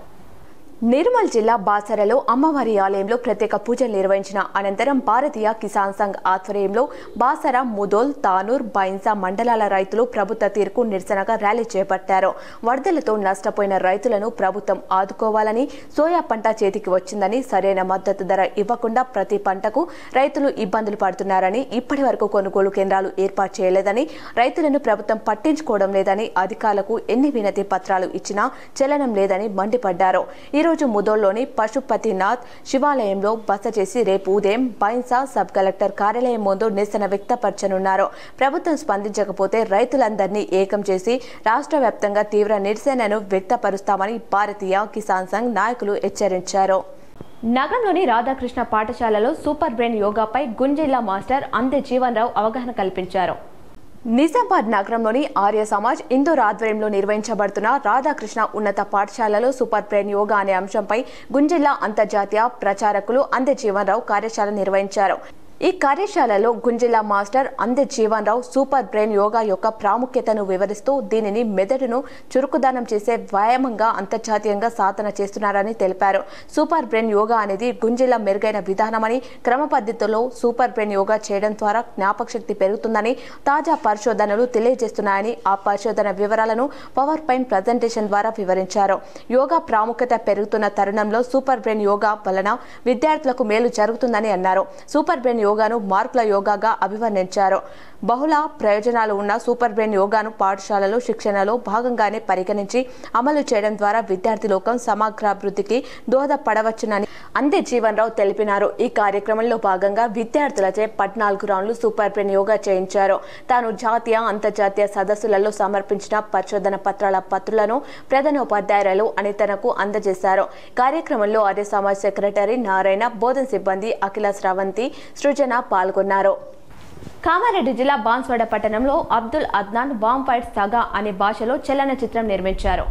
Speaker 1: నిర్మల్ జిల్లా బాసరలో అమ్మవారి ఆలయంలో ప్రత్యేక పూజలు నిర్వహించిన అనంతరం భారతీయ కిసాన్ సంఘ్ ఆధ్వర్యంలో బాసర, ముదోల్, తానూర్, బైన్సా మండలాల రైతులు ప్రభుత్వ తీరుకు నిరసనగా ర్యాలీ చేపట్టారు. వరదలతో నష్టపోయిన రైతులను ప్రభుత్వం ఆదుకోవాలని, సోయా పంట చేతికి వచ్చిందని సరైన మద్దతు ధర ఇవ్వకుండా ప్రతి పంటకు రైతులు ఇబ్బందులు పడుతున్నారని, ఇప్పటి వరకు కొనుగోలు కేంద్రాలు ఏర్పాటు చేయలేదని, రైతులను ప్రభుత్వం పట్టించుకోవడం లేదని, అధికారులకు ఎన్ని వినతి పత్రాలు ఇచ్చినా చలనం లేదని మండిపడ్డారు. ఈరోజు ముదోల్లోని పశుపతినాథ్ శివాలయంలో బస చేసి రేపు ఉదయం బైన్సా సబ్ కలెక్టర్ కార్యాలయం ముందు నిరసన వ్యక్తపరచనున్నారు. ప్రభుత్వం స్పందించకపోతే రైతులందరినీ ఏకం చేసి రాష్ట్ర వ్యాప్తంగా తీవ్ర నిరసనను వ్యక్తపరుస్తామని భారతీయ కిసాన్ సంఘ్ నాయకులు హెచ్చరించారు. నగరంలోని రాధాకృష్ణ పాఠశాలలో సూపర్ బ్రెయిన్ యోగాపై గుంజిల్లా మాస్టర్ అందే జీవన్ రావు అవగాహన కల్పించారు. నిజామాబాద్ నగరంలోని ఆర్య సమాజ్ ఇందూర్ ఆధ్వర్యంలో నిర్వహించబడుతున్న రాధాకృష్ణ ఉన్నత పాఠశాలలో సూపర్ బ్రెయిన్ యోగా అనే అంశంపై గుంజిల్లా అంతర్జాతీయ ప్రచారకులు అందే జీవన్ రావు కార్యశాల నిర్వహించారు. ఈ కార్యశాలలో గుంజిల్లా మాస్టర్ అందె జీవన్ రావు సూపర్ బ్రెయిన్ యోగా యొక్క ప్రాముఖ్యతను వివరిస్తూ దీనిని మెదడును చురుకుదానం చేసే వ్యాయామంగా అంతర్జాతీయంగా సాధన చేస్తున్నారని తెలిపారు. సూపర్ బ్రెయిన్ యోగా అనేది గుంజిల్లా మెరుగైన విధానమని, క్రమ పద్ధతిలో సూపర్ బ్రెయిన్ యోగా చేయడం ద్వారా జ్ఞాపకశక్తి పెరుగుతుందని తాజా పరిశోధనలు తెలియజేస్తున్నాయని ఆ పరిశోధన వివరాలను పవర్ పాయింట్ ప్రజెంటేషన్ ద్వారా వివరించారు. యోగా ప్రాముఖ్యత పెరుగుతున్న తరుణంలో సూపర్ బ్రెయిన్ యోగా వలన విద్యార్థులకు మేలు జరుగుతుందని అన్నారు. సూపర్ బ్రెయిన్ యోగాను మార్కుల యోగాగా అభివర్ణించారు. బహుళ ప్రయోజనాలు ఉన్న సూపర్ బ్రెయిన్ యోగాను పాఠశాలలో శిక్షణలో భాగంగానే పరిగణించి అమలు చేయడం ద్వారా విద్యార్థి లోకం సమగ్రాభివృద్ధికి దోహదపడవచ్చునని అందే జీవన్ రావు తెలిపినారు. ఈ కార్యక్రమంలో భాగంగా విద్యార్థులచే 14 రౌండ్లు సూపర్ బ్రెయిన్ యోగా చేయించారు. తాను జాతీయ అంతర్జాతీయ సదస్సులలో సమర్పించిన పరిశోధన పత్రాల పత్రులను ప్రధానోపాధ్యాయులు అనితనకు అందజేశారు. కార్యక్రమంలో ఆర్య సమాజ్ సెక్రటరీ నారాయణ, బోధన సిబ్బంది అఖిల స్రవంతి, సృజన పాల్గొన్నారు. కామారెడ్డి జిల్లా బాన్స్వాడ పట్టణంలో అబ్దుల్ అద్నాన్ వాంపైర్ సాగా అనే భాషలో చలనచిత్రం నిర్మించారు.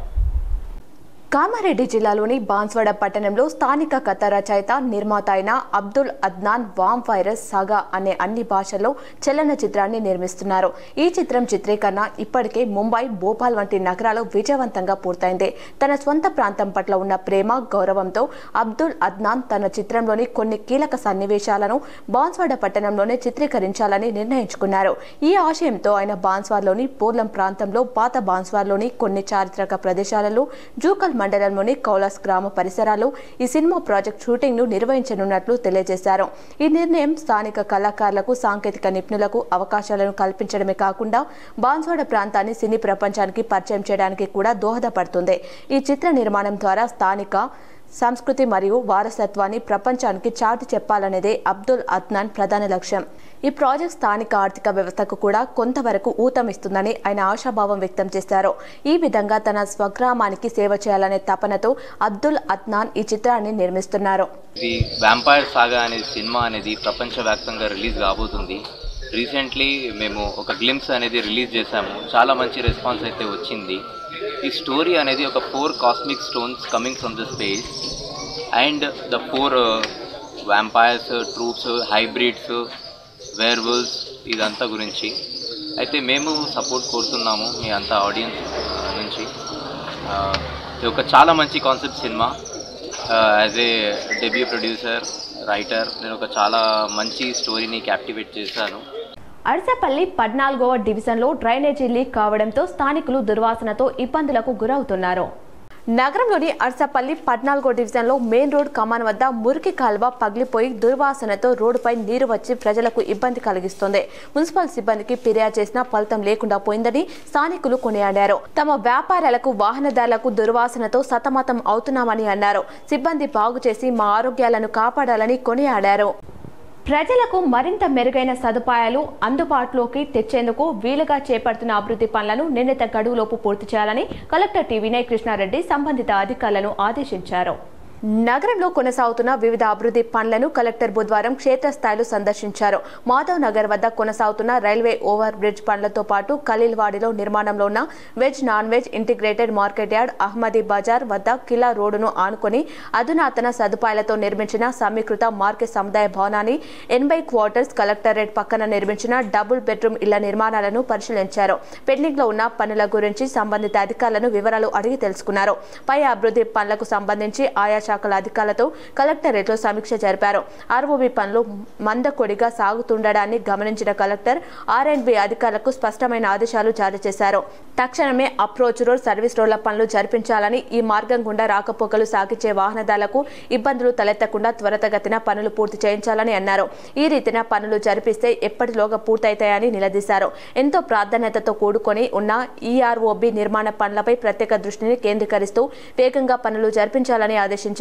Speaker 1: కామారెడ్డి జిల్లాలోని బాన్స్వాడ పట్టణంలో స్థానిక కథ రచయిత, నిర్మాత అయిన అబ్దుల్ అద్నాన్ వాంపైరస్ సాగా అనే అన్ని భాషల్లో చలనచిత్రాన్ని నిర్మిస్తున్నారు. ఈ చిత్రం చిత్రీకరణ ఇప్పటికే ముంబై, భోపాల్ వంటి నగరాల్లో విజయవంతంగా పూర్తయింది. తన స్వంత ప్రాంతం పట్ల ఉన్న ప్రేమ, గౌరవంతో అబ్దుల్ అద్నాన్ తన చిత్రంలోని కొన్ని కీలక సన్నివేశాలను బాన్స్వాడ పట్టణంలోనే చిత్రీకరించాలని నిర్ణయించుకున్నారు. ఈ ఆశయంతో ఆయన బాన్స్వాడలోని పోర్లం ప్రాంతంలో, పాత బాన్స్వాడలోని కొన్ని చారిత్రక ప్రదేశాలలో, జూకల్ మండలంలోని కౌలాస్ గ్రామ పరిసరాల్లో ఈ సినిమా ప్రాజెక్ట్ షూటింగ్ ను నిర్వహించనున్నట్లు తెలియజేశారు. ఈ నిర్ణయం స్థానిక కళాకారులకు, సాంకేతిక నిపుణులకు అవకాశాలను కల్పించడమే కాకుండా బాన్స్వాడ ప్రాంతాన్ని సినీ ప్రపంచానికి పరిచయం చేయడానికి కూడా దోహదపడుతుంది. ఈ చిత్ర నిర్మాణం ద్వారా స్థానిక సంస్కృతి మరియు వారసత్వాన్ని ప్రపంచానికి చాటి చెప్పాలనేదే అబ్దుల్ అద్నాన్ ప్రధాన లక్ష్యం. ఈ ప్రాజెక్ట్ స్థానిక ఆర్థిక వ్యవస్థకు కూడా కొంతవరకు ఊతమిస్తుందని ఆయన ఆశాభావం వ్యక్తం చేశారు. ఈ విధంగా తన స్వగ్రామానికి సేవ చేయాలనే తపనతో అబ్దుల్ అద్నాన్ ఈ చిత్రాన్ని నిర్మిస్తున్నారు.
Speaker 2: ఇది వ్యాంపైర్ సాగా అనే సినిమా అనేది ప్రపంచవ్యాప్తంగా రిలీజ్ కాబోతుంది. రీసెంట్లీ మేము ఒక గ్లింప్స్ అనేది రిలీజ్ చేశాము. చాలా మంచి రెస్పాన్స్ అయితే వచ్చింది. ఈ స్టోరీ అనేది ఒక 4 cosmic stones coming from the space and the 4 vampires, troops, hybrids, werewolves ఇదంతా గురించి అయితే మేము సపోర్ట్ కోరుతున్నాము మీ అంతా ఆడియన్స్ నుంచి. ఇది ఒక చాలా మంచి concept cinema. As a debut producer, writer నేను ఒక చాలా మంచి స్టోరీని క్యాప్టివేట్ చేశాను.
Speaker 1: అర్సపల్లి 14వ డివిజన్లో డ్రైనేజీ లీక్ కావడంతో స్థానికులు దుర్వాసనతో ఇబ్బందులకు గురవుతున్నారు. నగరంలోని అర్సపల్లి 14వ డివిజన్లో మెయిన్ రోడ్ కమాన్ వద్ద మురికి కాల్వ పగిలిపోయి దుర్వాసనతో రోడ్డుపై నీరు వచ్చి ప్రజలకు ఇబ్బంది కలిగిస్తోంది. మున్సిపల్ సిబ్బందికి ఫిర్యాదు చేసినా ఫలితం లేకుండా పోయిందని స్థానికులు కొనియాడారు. తమ వ్యాపారాలకు, వాహనదారులకు దుర్వాసనతో సతమతం అవుతున్నామని అన్నారు. సిబ్బంది బాగు చేసి మా ఆరోగ్యాలను కాపాడాలని కొనియాడారు. ప్రజలకు మరింత మెరుగైన సదుపాయాలు అందుబాటులోకి తెచ్చేందుకు వీలుగా చేపడుతున్న అభివృద్ధి పనులను నిర్ణీత గడువులోపు పూర్తి చేయాలని కలెక్టర్ టి వినయ్ కృష్ణారెడ్డి సంబంధిత అధికారులను ఆదేశించారు. నగరంలో కొనసాగుతున్న వివిధ అభివృద్ధి పనులను కలెక్టర్ బుధవారం క్షేత్రస్థాయిలో సందర్శించారు. మాధవ్ నగర్ వద్ద కొనసాగుతున్న రైల్వే ఓవర్ బ్రిడ్జ్ పనులతో పాటు ఖలీల్వాడిలో నిర్మాణంలో ఉన్న veg, non veg integrated market yard, Ahmadi Bazar వద్ద కిలా రోడ్డును ఆనుకొని అధునాతన సదుపాయాలతో నిర్మించిన సమీకృత మార్కెట్ సముదాయ భవనాన్ని, 80 క్వార్టర్స్, కలెక్టరేట్ పక్కన నిర్మించిన డబుల్ బెడ్రూమ్ ఇళ్ల నిర్మాణాలను పరిశీలించారు. పెండింగ్ లో ఉన్న పనుల గురించి సంబంధిత అధికారులను వివరాలు అడిగి తెలుసుకున్నారు. పై అభివృద్ధి పనులకు సంబంధించి ఆయా శాఖల అధికారులతో కలెక్టరేట్లో సమీక్ష జరిపారు. ఆర్ఓబి పనులు మందకొడిగా సాగుతుండడాన్ని గమనించిన కలెక్టర్ R&B అధికారులకు స్పష్టమైన ఆదేశాలు జారీ చేశారు. తక్షణమే అప్రోచ్ రోడ్, సర్వీస్ రోడ్ల పనులు జరిపించాలని, ఈ మార్గం గుండా రాకపోకలు సాగించే వాహనదారులకు ఇబ్బందులు తలెత్తకుండా త్వరితగతిన పనులు పూర్తి చేయించాలని అన్నారు. ఈ రీతిన పనులు జరిపిస్తే ఎప్పటిలోగా పూర్తయితాయని నిలదీశారు. ఎంతో ప్రాధాన్యతతో కూడుకొని ఉన్న EROB నిర్మాణ పనులపై ప్రత్యేక దృష్టిని కేంద్రీకరిస్తూ వేగంగా పనులు జరిపించాలని ఆదేశించారు.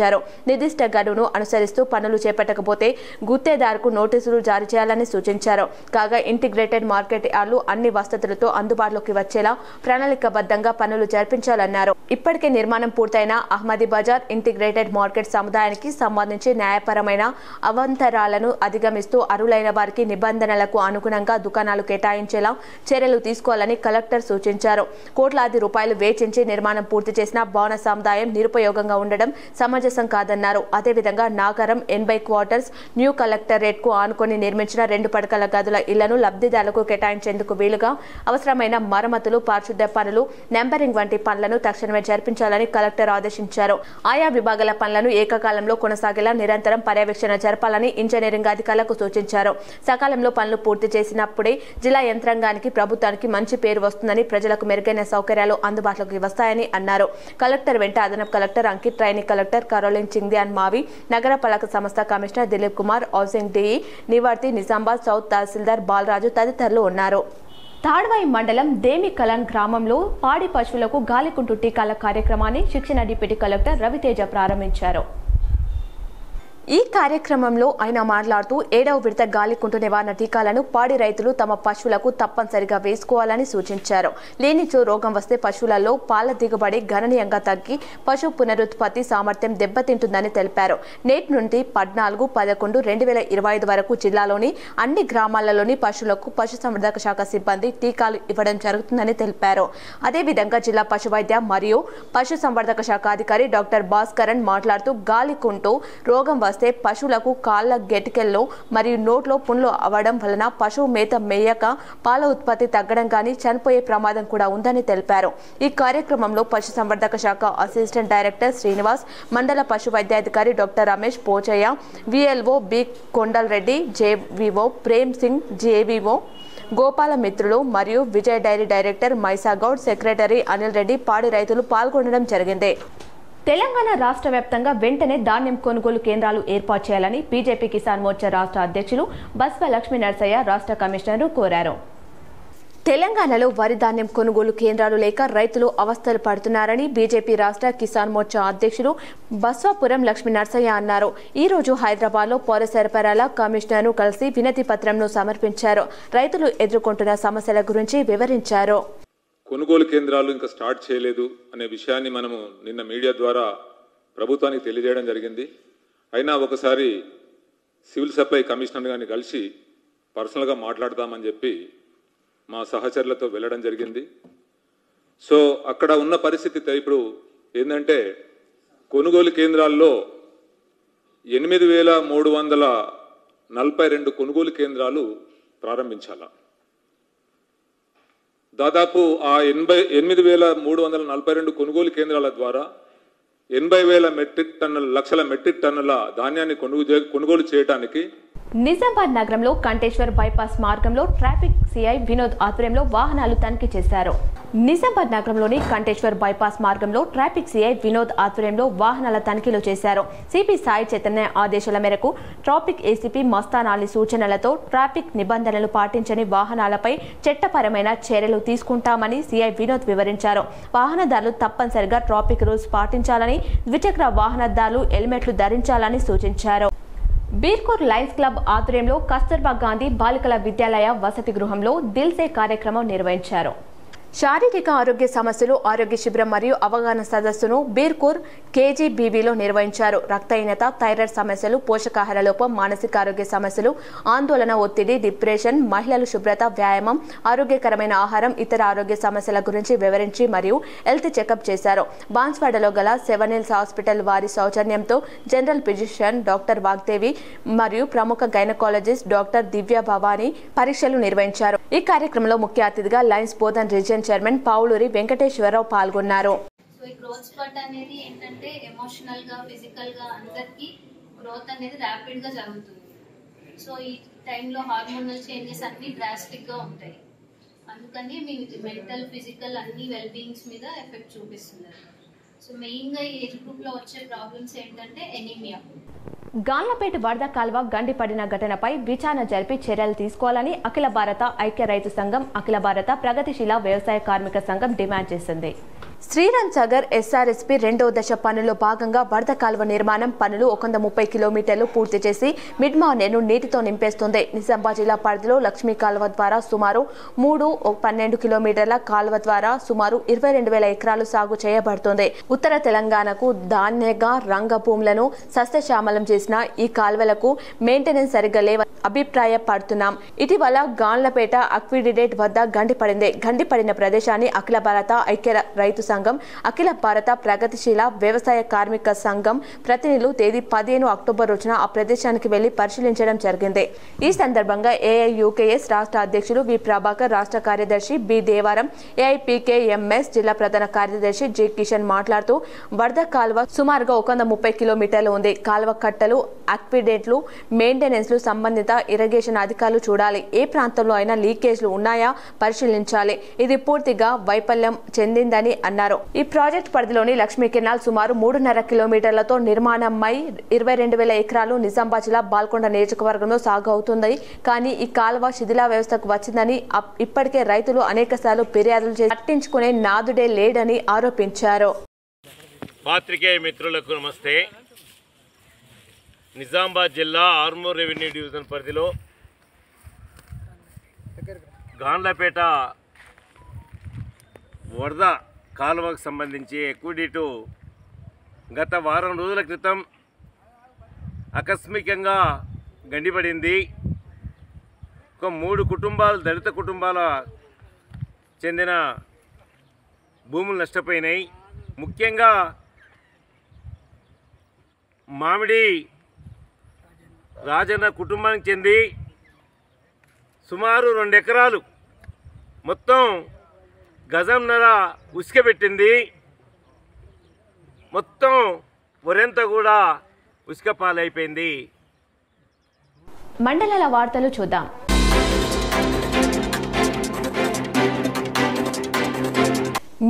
Speaker 1: నిర్దిష్ట గడువును అనుసరిస్తూ పనులు చేపట్టకపోతే గుత్తేదారుకు నోటీసులు జారీ చేయాలని సూచించారు. కాగా ఇంటిగ్రేటెడ్ మార్కెట్ యార్డులు అన్ని వసతులతో అందుబాటులోకి వచ్చేలా ప్రణాళికబద్ధంగా పనులు జరిపించాలన్నారు. ఇప్పటికే నిర్మాణం పూర్తయిన అహ్మదీ బజార్ ఇంటిగ్రేటెడ్ మార్కెట్ సముదాయానికి సంబంధించి న్యాయపరమైన అవంతరాలను అధిగమిస్తూ అర్హులైన వారికి నిబంధనలకు అనుగుణంగా దుకాణాలు కేటాయించేలా చర్యలు తీసుకోవాలని కలెక్టర్ సూచించారు. కోట్లాది రూపాయలు వేచించి నిర్మాణం పూర్తి చేసిన భవన సముదాయం నిరుపయోగంగా ఉండడం సమాజ సమంజసం కాదన్నారు. అదేవిధంగా నాగరం 80 క్వార్టర్స్ న్యూ కలెక్టరేట్ కు ఆనుకొని నిర్మించిన 2 పడకల గదుల ఇళ్లను లబ్ధిదారులకు కేటాయించేందుకు వీలుగా అవసరమైన మరమ్మతులు, పారిశుద్ధ్య పనులు, నెంబరింగ్ వంటి పనులను తక్షణమే జరిపించాలని కలెక్టర్ ఆదేశించారు. ఆయా విభాగాల పనులను ఏకకాలంలో కొనసాగేలా నిరంతరం పర్యవేక్షణ జరపాలని ఇంజనీరింగ్ అధికారులకు సూచించారు. సకాలంలో పనులు పూర్తి చేసినప్పుడే జిల్లా యంత్రాంగానికి, ప్రభుత్వానికి మంచి పేరు వస్తుందని, ప్రజలకు మెరుగైన సౌకర్యాలు అందుబాటులోకి వస్తాయని అన్నారు. కలెక్టర్ వెంట అదనపు collector Ankit, training collector Caroline చింగ్దియాన్ మావి, నగరపాలక సంస్థ commissioner Dilip Kumar, housing DE Nivarthi, Nizamabad south tahsildar Balaraju తదితరులు ఉన్నారు. తాడ్వాయి మండలం దేమికలాన్ గ్రామంలో పాడి పశువులకు గాలికుంటు టీకాల కార్యక్రమాన్ని శిక్షణ డిప్యూటీ కలెక్టర్ రవితేజ ప్రారంభించారు. ఈ కార్యక్రమంలో ఆయన మాట్లాడుతూ 7వ విడత గాలికుంటు నివారణ టీకాలను పాడి రైతులు తమ పశువులకు తప్పనిసరిగా వేసుకోవాలని సూచించారు. లేనిచో రోగం వస్తే పశువులలో పాల దిగుబడి గణనీయంగా తగ్గి పశు పునరుత్పత్తి సామర్థ్యం దెబ్బతింటుందని తెలిపారు. నేటి నుండి 14/11/2025 వరకు జిల్లాలోని అన్ని గ్రామాలలోని పశువులకు పశుసంవర్ధక శాఖ సిబ్బంది టీకాలు ఇవ్వడం జరుగుతుందని తెలిపారు. అదేవిధంగా జిల్లా పశువైద్య మరియు పశుసంవర్ధక శాఖ అధికారి డాక్టర్ భాస్కరన్ మాట్లాడుతూ గాలికుంటు రోగం వస్తే పశువులకు కాళ్ల గెటికెల్లో మరియు నోట్లో పుండ్లు అవ్వడం వలన పశువు మేత మేయక పాల ఉత్పత్తి తగ్గడం కానీ చనిపోయే ప్రమాదం కూడా ఉందని తెలిపారు. ఈ కార్యక్రమంలో పశుసంవర్ధక శాఖ అసిస్టెంట్ డైరెక్టర్ శ్రీనివాస్, మండల పశు వైద్యాధికారి doctor Ramesh Pochaiah, VLO B Kondal Reddy, JVO Prem Singh, JVO గోపాల మిత్రులు మరియు Vijay dairy director Maisagoud, secretary Anil Reddy, పాడి రైతులు పాల్గొనడం జరిగింది. తెలంగాణ రాష్ట్ర వ్యాప్తంగా వెంటనే ధాన్యం కొనుగోలు కేంద్రాలు ఏర్పాటు చేయాలని బీజేపీ కిసాన్ మోర్చా రాష్ట్ర అధ్యక్షులు బస్వ లక్ష్మీ నరసయ్య రాష్ట్ర కమిషనర్ను కోరారు. తెలంగాణలో వరి ధాన్యం కొనుగోలు కేంద్రాలు లేక రైతులు అవస్థలు పడుతున్నారని బీజేపీ రాష్ట్ర కిసాన్ మోర్చా అధ్యక్షులు బస్వాపురం లక్ష్మీ నరసయ్య అన్నారు. ఈ రోజు హైదరాబాద్లో పౌర సరఫరాల కమిషనర్ను కలిసి వినతి పత్రంను సమర్పించారు. రైతులు ఎదుర్కొంటున్న సమస్యల గురించి వివరించారు.
Speaker 4: కొనుగోలు కేంద్రాలు ఇంకా స్టార్ట్ చేయలేదు అనే విషయాన్ని మనము నిన్న మీడియా ద్వారా ప్రభుత్వానికి తెలియజేయడం జరిగింది. అయినా ఒకసారి సివిల్ సప్లై కమిషనర్ గారిని కలిసి పర్సనల్గా మాట్లాడదామని చెప్పి మా సహచరులతో వెళ్ళడం జరిగింది. సో అక్కడ ఉన్న పరిస్థితి ఇప్పుడు ఏంటంటే కొనుగోలు కేంద్రాల్లో 8,342 కొనుగోలు కేంద్రాలు ప్రారంభించాలా. దాదాపు ఆ 8,342 కొనుగోలు కేంద్రాల ద్వారా 80,000 లక్షల మెట్రిక్ టన్నుల ధాన్యాన్ని కొనుగోలు చేయడానికి
Speaker 1: నిజామాబాద్ నగరంలో కంటేశ్వర్ బైపాస్ మార్గంలో ట్రాఫిక్ సిఐ వినోద్ ఆధ్వర్యంలో వాహనాలు తనిఖీ చేశారు. నిజామాబాద్ నగరంలోని కంటేశ్వర్ బైపాస్ మార్గంలో ట్రాఫిక్ సిఐ వినోద్ ఆధ్వర్యంలో వాహనాల తనిఖీలు చేశారు. సిపి సాయి చైతన్య ఆదేశాల మేరకు ట్రాఫిక్ ఏసీపీ మస్తాన్ అలీ సూచనలతో ట్రాఫిక్ నిబంధనలు పాటించని వాహనాలపై చట్టపరమైన చర్యలు తీసుకుంటామని సిఐ వినోద్ వివరించారు. వాహనదారులు తప్పనిసరిగా ట్రాఫిక్ రూల్స్ పాటించాలని, ద్విచక్ర వాహనదారులు హెల్మెట్లు ధరించాలని సూచించారు. బీర్కూర్ లయన్స్ క్లబ్ ఆధ్వర్యంలో కస్తూర్బా గాంధీ బాలికల విద్యాలయ వసతి గృహంలో దిల్సే కార్యక్రమం నిర్వహించారు. శారీరక ఆరోగ్య సమస్యలు ఆరోగ్య శిబిరం మరియు అవగాహన సదస్సును బీర్కూర్ కేజీబీవీలో నిర్వహించారు. రక్తహీనత, థైరాయిడ్ సమస్యలు, పోషకాహార లోపం, మానసిక ఆరోగ్య సమస్యలు, ఆందోళన, ఒత్తిడి, డిప్రెషన్, మహిళలు శుభ్రత, వ్యాయామం, ఆరోగ్యకరమైన ఆహారం, ఇతర ఆరోగ్య సమస్యల గురించి వివరించి మరియు హెల్త్ చెకప్ చేశారు. బాన్స్వాడలో గల సెవెన్ హిల్స్ హాస్పిటల్ వారి సౌజన్యంతో జనరల్ ఫిజిషియన్ డాక్టర్ వాగ్దేవి మరియు ప్రముఖ గైనకాలజిస్ట్ డాక్టర్ దివ్య భవానీ పరీక్షలు నిర్వహించారు. ఈ కార్యక్రమంలో ముఖ్య అతిథిగా Lions Bodhan region chairman Pavuluri Venkateswararao పాల్గొన్నారు.
Speaker 5: సో ఈ గ్రోత్ స్పర్ట్ అనేది ఏంటంటే ఎమోషనల్ గా, ఫిజికల్ గా అందరికి గ్రోత్ అనేది ర్యాపిడ్ గా జరుగుతుంది. సో ఈ టైంలో హార్మోనల్ చేంజెస్ అన్ని డ్రాస్టిక్ గా ఉంటాయి. అందుకని మీ మెంటల్, ఫిజికల్ అన్ని వెల్ బీయింగ్స్ మీద ఎఫెక్ట్ చూపిస్తున్నారు. సో మెయిన్ గా ఈ ఏజ్ గ్రూప్ లో వచ్చే ప్రాబ్లమ్స్ ఏంటంటే ఎనీమియా.
Speaker 1: గాన్లపేట వరద కాల్వ గండిపడిన ఘటనపై విచారణ జరిపి చర్యలు తీసుకోవాలని అఖిల భారత ఐక్య రైతు సంఘం, అఖిల భారత ప్రగతిశీల వ్యవసాయ కార్మిక సంఘం డిమాండ్ చేసింది. శ్రీరామ్ సాగర్ ఎస్ఆర్ఎస్పీ 2వ దశ పనుల్లో భాగంగా వరద కాల్వ నిర్మాణం పనులు 130 కిలోమీటర్లు పూర్తి చేసి మిడ్మానేర్ను నీటితో నింపేస్తుంది. నిజామాబాద్ జిల్లా పరిధిలో లక్ష్మీ కాల్వ ద్వారా సుమారు 12 కిలోమీటర్ల కాల్వ ద్వారా సుమారు 22,000 ఎకరాలు సాగు చేయబడుతుంది. ఉత్తర తెలంగాణకు ధాన్యగా రంగ భూములను సస్యశ్యామలం చేసిన ఈ కాల్వలకు మెయింటెనెన్స్ సరిగ్గా లేవని అభిప్రాయపడుతున్నాం. ఇటీవల గాన్లపేట అక్విడిడేట్ వద్ద గండిపడింది. గండిపడిన ప్రదేశాన్ని అఖిల భారత ఐక్య రైతు సంఘం, అఖిల భారత ప్రగతిశీల వ్యవసాయ కార్మిక సంఘం ప్రతినిధులు తేదీ 15 అక్టోబర్ రోజున ఆ ప్రదేశానికి వెళ్లి పరిశీలించడం జరిగింది. ఈ సందర్భంగా ఏఐయుకేఎస్ రాష్ట్ర అధ్యక్షులు వి ప్రభాకర్, రాష్ట్ర కార్యదర్శి బి దేవారం, ఏఐపీకేఎంఎస్ జిల్లా ప్రధాన కార్యదర్శి జి కిషన్ మాట్లాడుతూ వరద కాలువ సుమారుగా 130 కిలోమీటర్లు ఉంది. కాలువ కట్టలు, అక్విడేట్లు, మెయింటెనెన్స్ సంబంధిత ఇరిగేషన్ అధికారులు చూడాలి. ఏ ప్రాంతంలో అయినా లీకేజ్లు ఉన్నాయా పరిశీలించాలి. ఇది పూర్తిగా వైఫల్యం చెందిందని అన్నారు. ఈ ప్రాజెక్ట్ పరిధిలోని లక్ష్మీ కెనాల్ సుమారు 3.5 కిలోమీటర్లతో నిర్మాణమై 22,000 ఎకరాలు నిజామాబాద్ జిల్లా బాల్కొండ నియోజకవర్గంలో సాగు అవుతుంది. కానీ ఈ కాలువ శిథిలా వ్యవస్థకు వచ్చిందని ఇప్పటికే రైతులు అనేకసార్లు ఫిర్యాదులు చేసి పట్టించుకునే నాదుడే లేడని ఆరోపించారు.
Speaker 6: పాత్రికేయ మిత్రులకు నమస్తే. నిజామాబాద్ జిల్లా ఆర్మూర్ రెవెన్యూ డివిజన్ పరిధిలో గాండ్లపేట వరద కాలువకు సంబంధించి ఎక్విడేటు గత వారం రోజుల క్రితం ఆకస్మికంగా గండిపడింది. ఒక 3 కుటుంబాలు, దళిత కుటుంబాల చెందిన భూములు నష్టపోయినాయి. ముఖ్యంగా మామిడి రాజన్న కుటుంబానికి చెంది సుమారు 2 ఎకరాలు మొత్తం గజంన్నర ఉసుక పెట్టింది. మొత్తం వరంతా కూడా ఉసుక పాలైపోయింది.
Speaker 1: మండలాల వార్తలు చూద్దాం.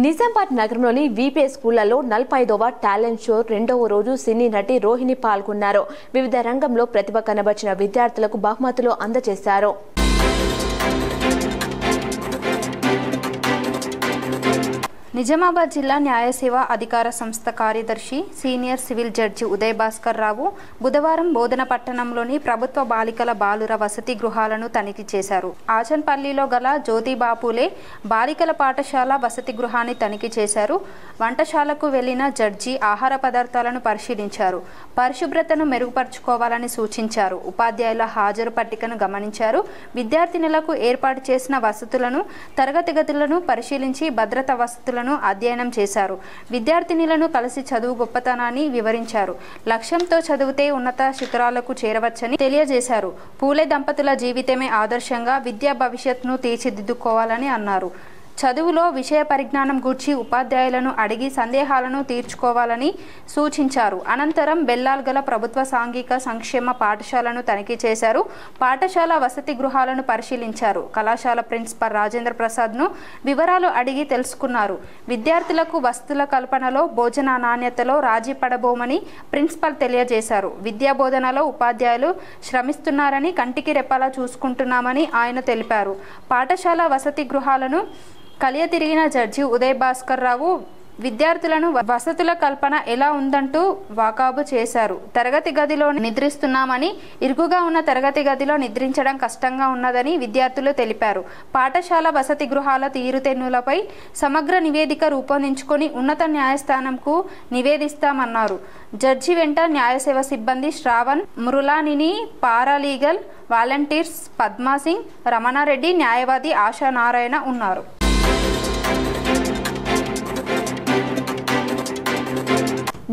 Speaker 1: నిజామాబాద్ నగరంలోని వీపీఎస్ స్కూళ్లలో 45వ టాలెంట్ షో 2వ రోజు సినీ నటి రోహిణి పాల్గొన్నారు. వివిధ రంగంలో ప్రతిభ కనబర్చిన విద్యార్థులకు బహుమతులు అందజేశారు.
Speaker 11: నిజామాబాద్ జిల్లా న్యాయ సేవా అధికార సంస్థ కార్యదర్శి senior civil judge Uday Bhaskar Rao బుధవారం బోధన పట్టణంలోని ప్రభుత్వ బాలికల బాలుర వసతి గృహాలను తనిఖీ చేశారు. ఆచన్పల్లిలో గల జ్యోతిబాపులే బాలికల పాఠశాల వసతి గృహాన్ని తనిఖీ చేశారు. వంటశాలకు వెళ్లిన జడ్జి ఆహార పదార్థాలను పరిశీలించారు. పరిశుభ్రతను మెరుగుపరుచుకోవాలని సూచించారు. ఉపాధ్యాయుల హాజరు పట్టికను గమనించారు. విద్యార్థినులకు ఏర్పాటు చేసిన వసతులను, తరగతి గదులను పరిశీలించి భద్రతా వసతులను అధ్యయనం చేశారు. విద్యార్థినులను కలిసి చదువు గొప్పతనాన్ని వివరించారు. లక్ష్యంతో చదివితే ఉన్నత శిఖరాలకు చేరవచ్చని తెలియజేశారు. పూలే దంపతుల జీవితమే ఆదర్శంగా విద్యా భవిష్యత్తును తీర్చిదిద్దుకోవాలని అన్నారు. చదువులో విషయ పరిజ్ఞానం గూర్చి ఉపాధ్యాయులను అడిగి సందేహాలను తీర్చుకోవాలని సూచించారు. అనంతరం బెల్లాల్ గల ప్రభుత్వ సాంఘిక సంక్షేమ పాఠశాలను తనిఖీ చేశారు. పాఠశాల వసతి గృహాలను పరిశీలించారు. కళాశాల ప్రిన్సిపల్ రాజేంద్ర ప్రసాద్ను వివరాలు అడిగి తెలుసుకున్నారు. విద్యార్థులకు వసతుల కల్పనలో, భోజన నాణ్యతలో రాజీ పడబోమని ప్రిన్సిపల్ తెలియజేశారు. విద్యా బోధనలో ఉపాధ్యాయులు శ్రమిస్తున్నారని, కంటికి రెప్పలా చూసుకుంటున్నామని ఆయన తెలిపారు. పాఠశాల వసతి గృహాలను కలియ తిరిగిన జడ్జి ఉదయ్ భాస్కర్ రావు విద్యార్థులను వసతుల కల్పన ఎలా ఉందంటూ వాకాబు చేశారు. తరగతి గదిలో నిద్రిస్తున్నామని, ఇరుకుగా ఉన్న తరగతి గదిలో నిద్రించడం కష్టంగా ఉన్నదని విద్యార్థులు తెలిపారు. పాఠశాల వసతి గృహాల తీరుతెన్నులపై సమగ్ర నివేదిక రూపొందించుకొని ఉన్నత న్యాయస్థానంకు నివేదిస్తామన్నారు. జడ్జి వెంట న్యాయసేవ సిబ్బంది శ్రావణ్, మృలానిని, పారాలీగల్ వాలంటీర్స్ పద్మాసింగ్, రమణారెడ్డి, న్యాయవాది ఆశానారాయణ ఉన్నారు.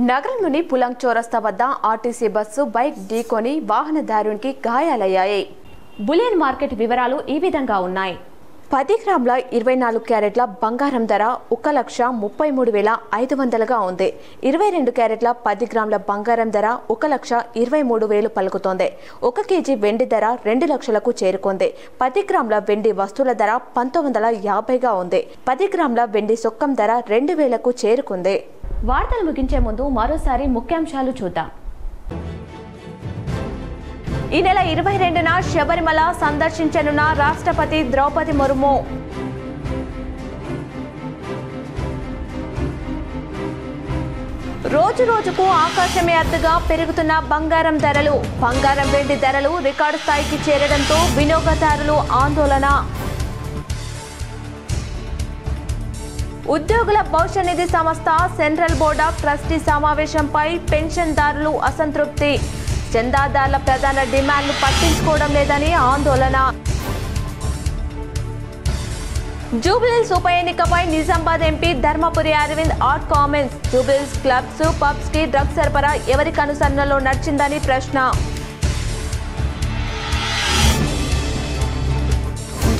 Speaker 1: నగరంలోని పులంగ్ చౌరస్తా వద్ద ఆర్టీసీ బస్సు బైక్ ఢీకొని వాహనదారునికి గాయాలయ్యాయి. బులియన్ మార్కెట్ వివరాలు ఈ విధంగా ఉన్నాయి. 10 గ్రాముల 24 క్యారెట్ల బంగారం ధర 1,33,500గా ఉంది. 22 క్యారెట్ల 10 గ్రాముల బంగారం ధర 1,23,000 పలుకుతోంది. 1 కేజీ వెండి ధర 2 లక్షలకు చేరుకుంది. 10 గ్రాముల వెండి వస్తువుల ధర 1950గా ఉంది. 10 గ్రాముల వెండి సొక్కం ధర 2000కు చేరుకుంది. వార్తలు ముగించే ముందు మరోసారి ముఖ్యాంశాలు చూద్దాం. ఈ నెల 22న శబరిమల సందర్శించనున్న రాష్ట్రపతి ద్రౌపది ముర్ము. రోజు రోజుకు ఆకాశమే అద్దుగా పెరుగుతున్న బంగారం ధరలు. బంగారం వెండి ధరలు రికార్డు స్థాయికి చేరడంతో వినియోగదారులు ఆందోళన. ఉద్యోగుల భవిష్య నిధి సంస్థ సెంట్రల్ బోర్డ్ ఆఫ్ ట్రస్టీ సమావేశంపై పెన్షన్దారులు అసంతృప్తి. చందాదారుల ప్రధాన డిమాండ్లు పట్టించుకోవడం లేదని ఆందోళన. జూబ్లీహిల్స్ ఉప ఎన్నికపై Nizamabad MP Dharmapuri Arvind hot comments. Jubilee Hills clubs pubs కి డ్రగ్స్ సరఫరా ఎవరి కనుసన్నలో నడిచిందని ప్రశ్న.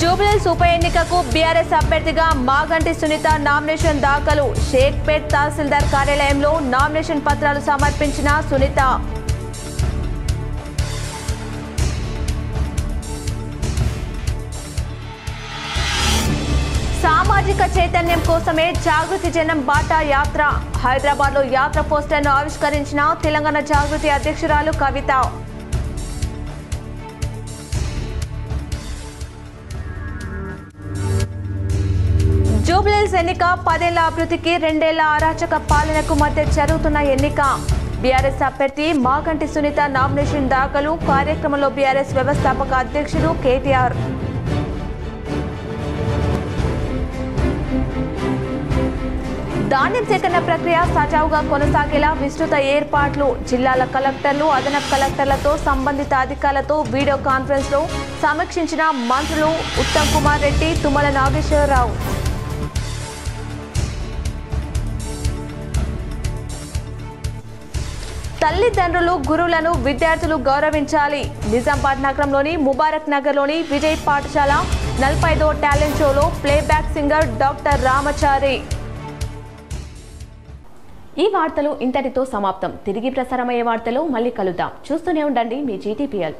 Speaker 1: జూబ్లీహిల్స్ ఉప ఎన్నికకు బీఆర్ఎస్ అభ్యర్థిగా మాగంటి సునీత నామినేషన్ దాఖలు. షేక్పేట్ తహసీల్దార్ కార్యాలయంలో నామినేషన్ పత్రాలు సమర్పించిన సునీత. సామాజిక చైతన్యం కోసమే జాగృతి జనం బాటా యాత్ర. హైదరాబాద్ లో యాత్ర పోస్టర్ను ఆవిష్కరించిన తెలంగాణ జాగృతి అధ్యక్షురాలు కవిత. జూబ్లీహిల్స్ ఎన్నిక 10 ఏళ్ల అభివృద్ధికి 2 ఏళ్ల అరాచక పాలనకు మధ్య జరుగుతున్న ఎన్నిక. బీఆర్ఎస్ అభ్యర్థి మాగంటి సునీత నామినేషన్ దాఖలు. కార్యక్రమంలో బీఆర్ఎస్ వ్యవస్థాపక అధ్యక్షుడు కేటీఆర్. ధాన్యం సేకరణ ప్రక్రియ సజావుగా కొనసాగేలా విస్తృత ఏర్పాట్లు. జిల్లాల కలెక్టర్లు అదనపు కలెక్టర్లతో సంబంధిత అధికారులతో వీడియో కాన్ఫరెన్స్ లో సమీక్షించిన మంత్రులు ఉత్తమ్ కుమార్ రెడ్డి, తుమ్మల నాగేశ్వరరావు. తల్లిదండ్రులు గురువులను విద్యార్థులు గౌరవించాలి. నిజామాబాద్ నగరంలోని ముబారక్ నగర్లోని విజయ్ పాఠశాల 45వ టాలెంట్ షోలో ప్లేబ్యాక్ సింగర్ డాక్టర్ రామచారి. ఈ వార్తలు ఇంతటితో సమాప్తం. తిరిగి ప్రసారమయ్యే వార్తలు మళ్ళీ కలుద్దాం. చూస్తూనే ఉండండి మీ GTPL.